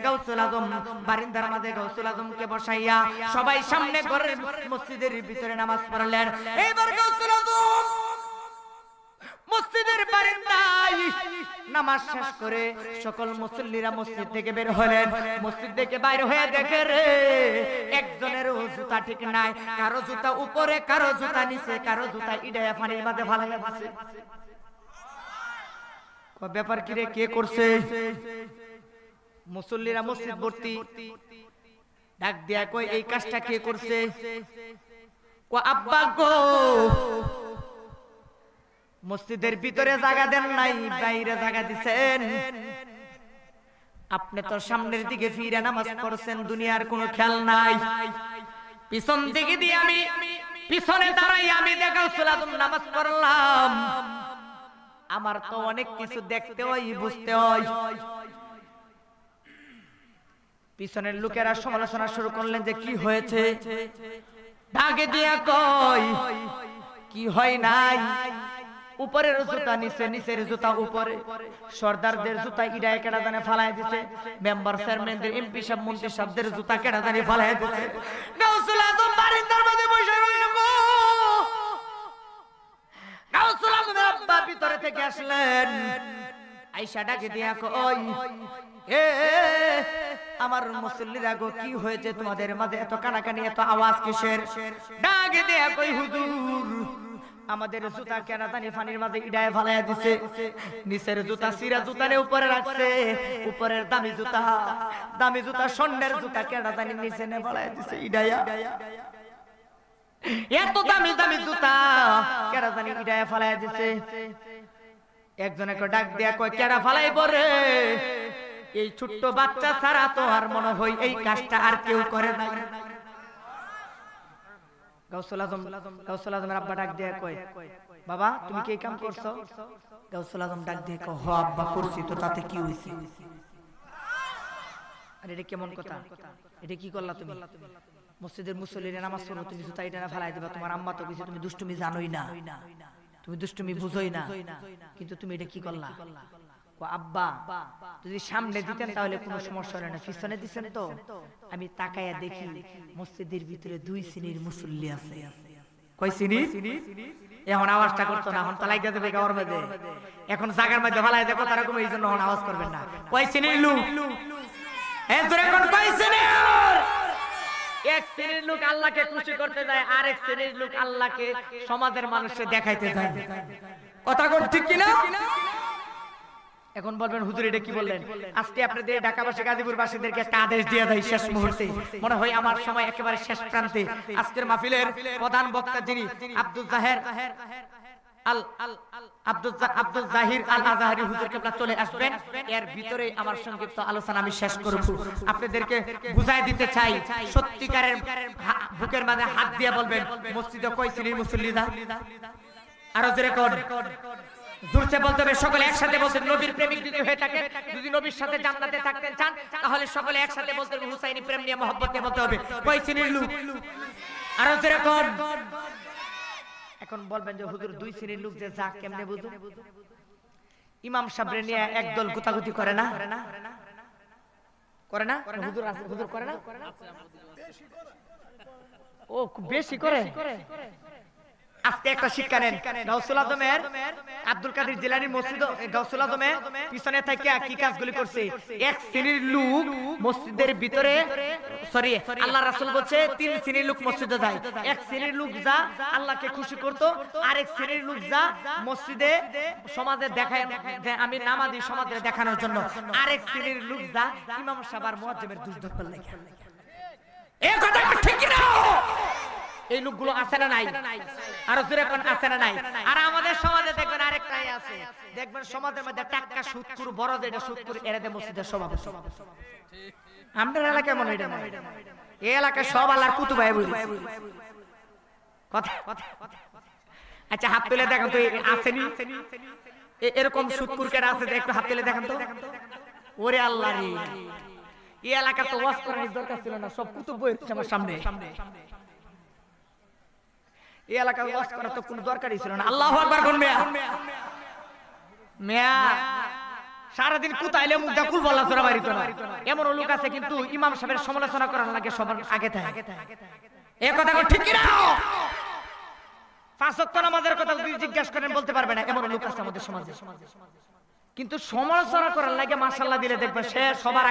গাউসুল আজম বারিন্দার মাঝে গাউসুল আজমকে বসাইয়া সবাই সামনে ঘরের মসজিদের ভিতরে নামাজ পড়লেন। এইবার গাউসুল আজম মসজিদের বারান্দায় নামাজ শেষ করে সকল মুসল্লিরা মসজিদ থেকে বের হলেন। মসজিদ থেকে বাইর হয়ে দেখে রে একজনের জুতা ঠিক নাই, কারো জুতা উপরে, কারো জুতা নিচে, কারো জুতা ইডায়া পানির মাঝে ফালাইয়া আছে। ব্যাপার কি রে, কে করছে? মুসল্লিরা মসজিদ ভর্তি, ডাক দিয়া কই এই কাজটা কে করছে? কো আব্বা গো মসজিদের ভিতরে জায়গা দেন নাই, বাইরে জায়গা দিছেন। আপনি তো সামনের দিকে ফিরে নামাজ পড়ছেন, দুনিয়ার কোনো খেয়াল নাই। পিছন দিকে দিয়ে আমি পিছনে দাঁড়াই আমি গাউসুল আজম নামাজ পড়লাম। আমার তো অনেক কিছু দেখতে হয়, বুঝতে হয়। পিছনের লোকেরা সমালোচনা শুরু করলেন যে কি হয়েছে। ডাকে দিয়া কই কি হয় নাই, উপরের জুতা নিচে, নিচের জুতা উপরে, সর্দারদের জুতা ইডায় কেডা জানে ফালাই দিছে, মেম্বার চেয়ারম্যানদের এমপি সাহেব মন্ত্রী সাহেবদের জুতা কেডা জানে ফালাই দিছে। গাউসুল আজম বারিন্দার মধ্যে বসে রইল গো। গাউসুল আজমের আব্বা ভিতরে থেকে আসলেন, আয়েশা ডাকে দিয়া কই, এ আমার মুসল্লিরা গো, কি হয়েছে তোমাদের মাঝে এত কানাকানি, এত আওয়াজ কিসের? ডাকে দিয়া কই, হুজুর আমাদের জুতা কেনা জানি পানির মাঝে ইডায় ফালাইয়া দিছে, নিচের জুতা সিরা জুতারে উপরে রাখছে, উপরের দামি জুতা স্বর্ণের জুতা কেনা জানি নিচে নে ফালাইয়া দিছে ইডায়া। এত দামি জুতা কেনা জানি ইডায় ফালাইয়া দিছে। একজনে ডাক দিয়া কয়, কেডা ফালাই পরে? এই ছোট্ট বাচ্চা ছাড়া তো আর মনে হয় এই কাজটা আর কেউ করে না। গাউসুল আজমের আব্বা ডাক দিয়া কয়, বাবা তুমি কি এই কাম করছো? গাউসুল আজম ডাক দিয়ে কয়, হ আব্বা করছি তো, তাতে কি হইছে? আরে এটা কেমন কথা? এটা কি করলা তুমি? মসজিদের মুসল্লিরা নামাজ পড়ো, তুমি জুতা এটা ফেলাই দিবা? তোমার আম্মা তো কিছু তুমি দুষ্টুমি জানোই না, তুমি দুষ্টুমি বুঝোই না, কিন্তু তুমি এটা কি করলা? আব্বা যদি সামনে দিতেন তাহলে কোনো সমস্যা হয় না, পিছনে দিচ্ছেন তো আমি তাকায়া দেখি মসজিদের ভিতরে 2 শ্রেণীর মুসল্লি আছে। কয় শ্রেণী? এখন আওয়াজটা করতো না, এখন তালাই দিয়ে দেবে গাওয়ার মধ্যে, এখন জায়গার মধ্যে ফালাই দেয় কথা রকম, এই জন্য এখন আওয়াজ করবেন না। কয় শ্রেণীর লোক? কয় শ্রেণীর? এক শ্রেণীর লোক আল্লাহকে খুশি করতে যায়, আর এক শ্রেণীর লোক আল্লাহকে সমাজের মানুষকে দেখাইতে যায়। কথা কোন ঠিক কিনা? এখন বলবেন হুজুর এটা কি বললেন? আজকে আপনাদের ঢাকাবাসী গাজীপুরবাসীদেরকে একটা আদেশ দিয়ে দেয় শেষ মুহূর্তে, মনে হয় আমার সময় একেবারে শেষ প্রান্তে। আজকের মাহফিলের প্রধান বক্তা যিনি আব্দুল জাহির আল আজহারি হুজুর কেবলা চলে আসবেন, এর ভিতরে আমার সংক্ষিপ্ত আলোচনা আমি শেষ করব। আপনাদেরকে বুঝাই দিতে চাই, সত্যিকারের বুকের মাঝে হাত দিয়ে বলবেন, মসজিদে কয় শ্রেণীর মুসল্লিরা? আরো জোরে কোন জোরসে বলতে হবে, সকলে একসাথে বলতে হবে। নবীর প্রেমিক যদি হয়ে থাকে, যদি নবীর সাথে জান্নাতে থাকতে চান, তাহলে সকলে একসাথে বলতে হবে, হুসাইনি প্রেম নিয়ে মহব্বত নিয়ে বলতে হবে, কয় শ্রেণীর লোক? আরো জোরে কোন। এখন বলবেন যে হুজুর 2 শ্রেণীর লোক যে যা কেমনে বুঝুন? ইমাম সাহেবরে নিয়ে একদল গুতাগুতি করে না? করে না হুজুর? আছে হুজুর করে না? ও বেশি করে। আজকে একটা শিক্ষা নেন, গাউসুল আজমের আব্দুল কাদের জিলানীর মসজিদ গাউসুল আজমে পিছনে থেকে কি কাজগুলি করছে? এক শ্রেণীর লোক মসজিদের ভিতরে, সরি আল্লাহ রাসূল বলছে 3 শ্রেণীর লোক মসজিদে যায়। এক শ্রেণীর লোক যা আল্লাহকে খুশি করতো, আরেক শ্রেণীর লোক যা মসজিদে সমাজে দেখায়, আমি নামাজি সমাজে দেখানোর জন্য, আরেক শ্রেণীর লোক যা ইমাম সাহেব আর মুয়াজ্জিমের দুর্দশার লেখা। এই কথা ঠিক কি না? এই লোকগুলো আছে না নাই? আর জোরে কোন আছে না নাই? আর আমাদের সমাজে দেখবেন আরেকটাই আছে, দেখবেন সমাজের মধ্যে টাক্কা সুদকুর, বড় যেটা সুদকুর, এরাতে মসজিদের সভাপতি। আমাদের এলাকায় মনে এটা নাই, এই এলাকায় সব আল্লাহর কুতুব ভাই বলি কথা। আচ্ছা হাত তুলে দেখেন তো, আসেনি এরকম সুদকুর কেন আছে? একটু হাত তুলে দেখেন তো। ওরে আল্লাহ রে, এই এলাকা তো ওয়াজ করার দরকার ছিল না, সব কুতুব বই আমার সামনে। এই এলাকায় ওয়াজ করার তো কোনো দরকারই ছিল না। আল্লাহু আকবার কোন মিয়া সারাদিন কুতাইলে মুখ দা কুল বলা চোরা বাড়িতো না, এমন লোক আছে কিন্তু ইমাম সাহেবের সমালোচনা করার লাগে সবার আগে থাকে। এই কথা ঠিক কি না? 5 ওয়াক্ত নামাজের কথা যদি জিজ্ঞাসা করেন বলতে পারবে না, এমন লোক আছে আমাদের সমাজে। কিন্তু সমালোচনা করার লাগে মাশাআল্লাহ দিলে দেখবেন সে সবার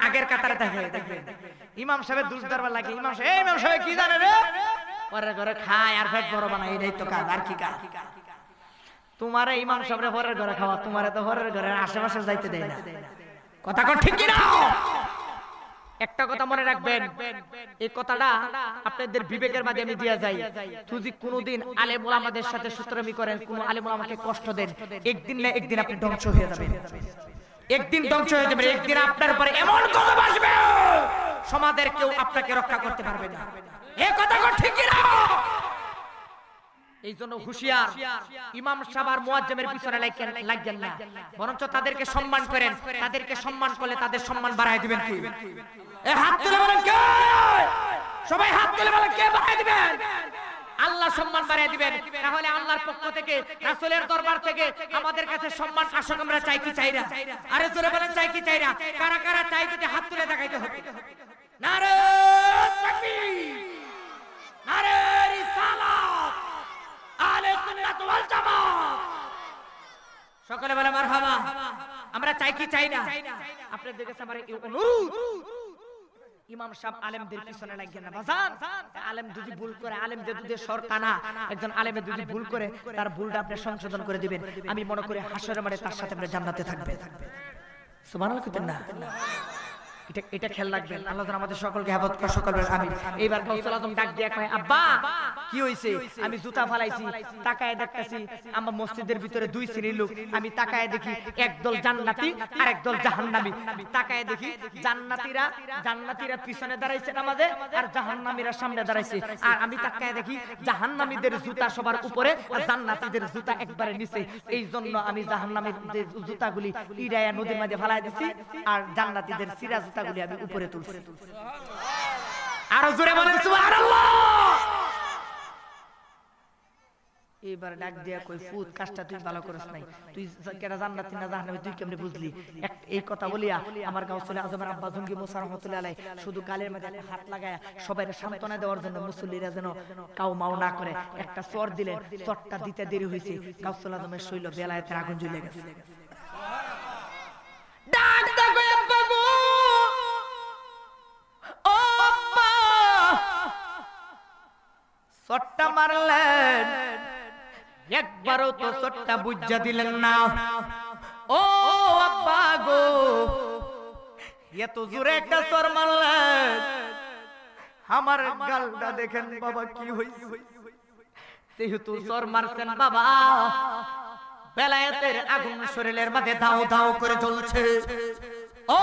আগের কাতারে থাকে। দেখবেন ইমাম সাহেবের দুষ ধরবার লাগে, ইমাম সাহেব কি জানে রে, পরের ঘরে খায় আর পেট বড় বানায়, এটাই তো কাজ, আর কি কাজ? তোমারে ইমাম সাহেবের পরের ঘরে খাওয়া, তোমারে তো পরের ঘরের আশেপাশে যাইতে দেয় না। কথা কোন ঠিক কি না? একটা কথা মনে রাখবেন, এই কথাটা আপনাদের বিবেকের মাঝে আমি দিয়া যাই, যদি কোনোদিন আলেম ওলামাদের সাথে সূত্রমি করেন, কোন আলেম ওলামাকে কষ্ট দেন, একদিন না একদিন আপনি ধ্বংস হয়ে যাবেন। একদিন ধ্বংস হয়ে যাবেন, একদিন আপনার উপরে এমন কদম আসবে সমাজের কেউ আপনাকে রক্ষা করতে পারবে না। এই কথা ঠিক কি না? এই জন্য হুঁশিয়ার, ইমাম সাহেব আর মুয়াজ্জিমের পিছনে লাগবেন না, বরঞ্চ তাদেরকে সম্মান করেন। তাদেরকে সম্মান করলে তাদের সম্মান বাড়ায় দিবেন। কি এই হাত তুলে বলেন কে? সবাই হাত তুলে বলেন কে বাড়ায় দিবেন? আল্লাহ সম্মান বাড়ায় দিবেন। তাহলে আল্লাহর পক্ষ থেকে, রাসূলের দরবার থেকে আমাদের কাছে সম্মান আসুক। আমরা চাই কি চাই না? আরে জোরে বলেন চাই কি চাই না? কারা কারা চাই যদি হাত তুলে দেখাইতে হবে। নারে তাকবীর, নারে রিসালাত, আহলে সুন্নাত ওয়াল জামাত। সকলে বলে মারহাবা। আমরা চাই কি চাই না? আপনাদের কাছে আমার এই অনুরোধ, ইমাম সাহেব আলেমদের পিছনে লাগেন না বাজান। আলেম যদি ভুল করে, আলেম যদি সরকানা, একজন আলেমে যদি ভুল করে তার ভুলটা আপনি সংশোধন করে দিবেন। আমি মনে করি হাসরের মাঠে তার সাথে আপনি জান্নাতে থাকবে। সুবহানাল্লাহ কইতেন না? এটা খেয়াল রাখবেন। আল্লাহ যেন আমাদের সকলকে হেফাজত করে, সকলের আমিন। এইবার গাউসুল আজম ডাক দিয়া কয়, আব্বা কি হইছে? আমি জুতা ফালাইছি, তাকায় দেখতাছি আমার মসজিদের ভিতরে দুই শ্রেণীর লোক। আমি তাকায় দেখি একদল জান্নাতি আর একদল জাহান্নামী। তাকায় দেখি জান্নাতীরা পিছনে দাঁড়াইছে নামাজে, আর জাহান্নামীরা সামনে দাঁড়াইছে। আর আমি তাকায় দেখি জাহান্নামীদের জুতা সবার উপরে আর জান্নাতীদের জুতা একবারে নিচে। এই জন্য আমি জাহান্নামীদের জুতাগুলি ইড়াইয়া নদীর মাঝে ফালাই দিছি, আর জান্নাতীদের সিরা জুতাগুলি আমি উপরে তুলছি। আরো জোরে বলেন সুবহানাল্লাহ। এবার ডাক দিয়া কই, ফুত কাজটা তুই ভালো করিস নাই, তুই কেডা জান্নাতি না জাহান্নামী তুই কেমনে বুঝলি? এই কথা বলিয়া আমার গাউসুল আজমের আব্বা জঙ্গি মুসা রাহমাতুল্লাহ আলাইহি শুধু গালের মধ্যে হাত লাগায়া সবাইকে সান্ত্বনা দেওয়ার জন্য, মুসল্লিরা যেন কাউ মাও না করে, একটা চর দিলেন। চরটা দিতে দেরি হইছে, গাউসুল আজমের শৈল বেলায়েতের আগুন জ্বলে গেছে। ডাক দাও আব্বা গো, ও আব্বা, চরটা মারলেন, একবারও তো চরটা বুঝা দিলেন না। ও আব্বা গো, এত জোরে একটা চর মারলেন, আমার গালটা দেখেন বাবা কি হইছে। যেহেতু চর মারছেন বাবা, বেলায়েতের আগুন শরীরের মধ্যে দাও দাও করে জ্বলছে। ও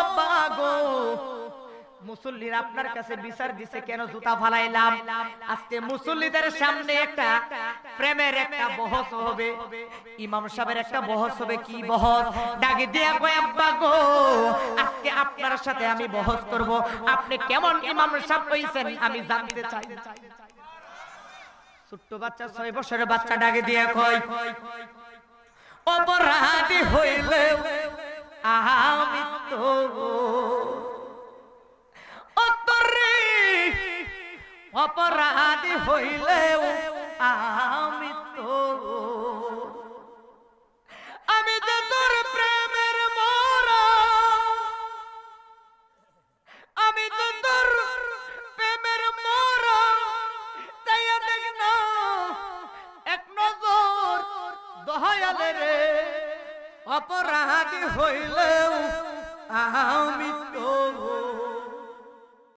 আব্বা গো, মুসল্লিরা আপনার কাছে বিচার দিছে কেন জুতা ফালাইলাম। আজকে মুসল্লিদের সামনে একটা প্রেমের একটা বহস হবে, ইমাম সাহেবের একটা বহস হবে। কি বহস? ডাকে দিয়া কয়, আব্বা গো, আজকে আপনার সাথে আমি বহস করব। আপনি কেমন ইমাম সাহেব হইছেন আমি জানতে চাই। ছোট্ট বাচ্চা, 6 বছরের বাচ্চা ডাকে দিয়া কয়, অপরাধী হইলে আমি তো অপরাধী হইলেও আমি তো, আমি যে তোর প্রেমের মরা, আমি যে তোর প্রেমের মরা, তাই দেখ না এক নজর দয়ালে রে, অপরাধী হইলেও আমি তো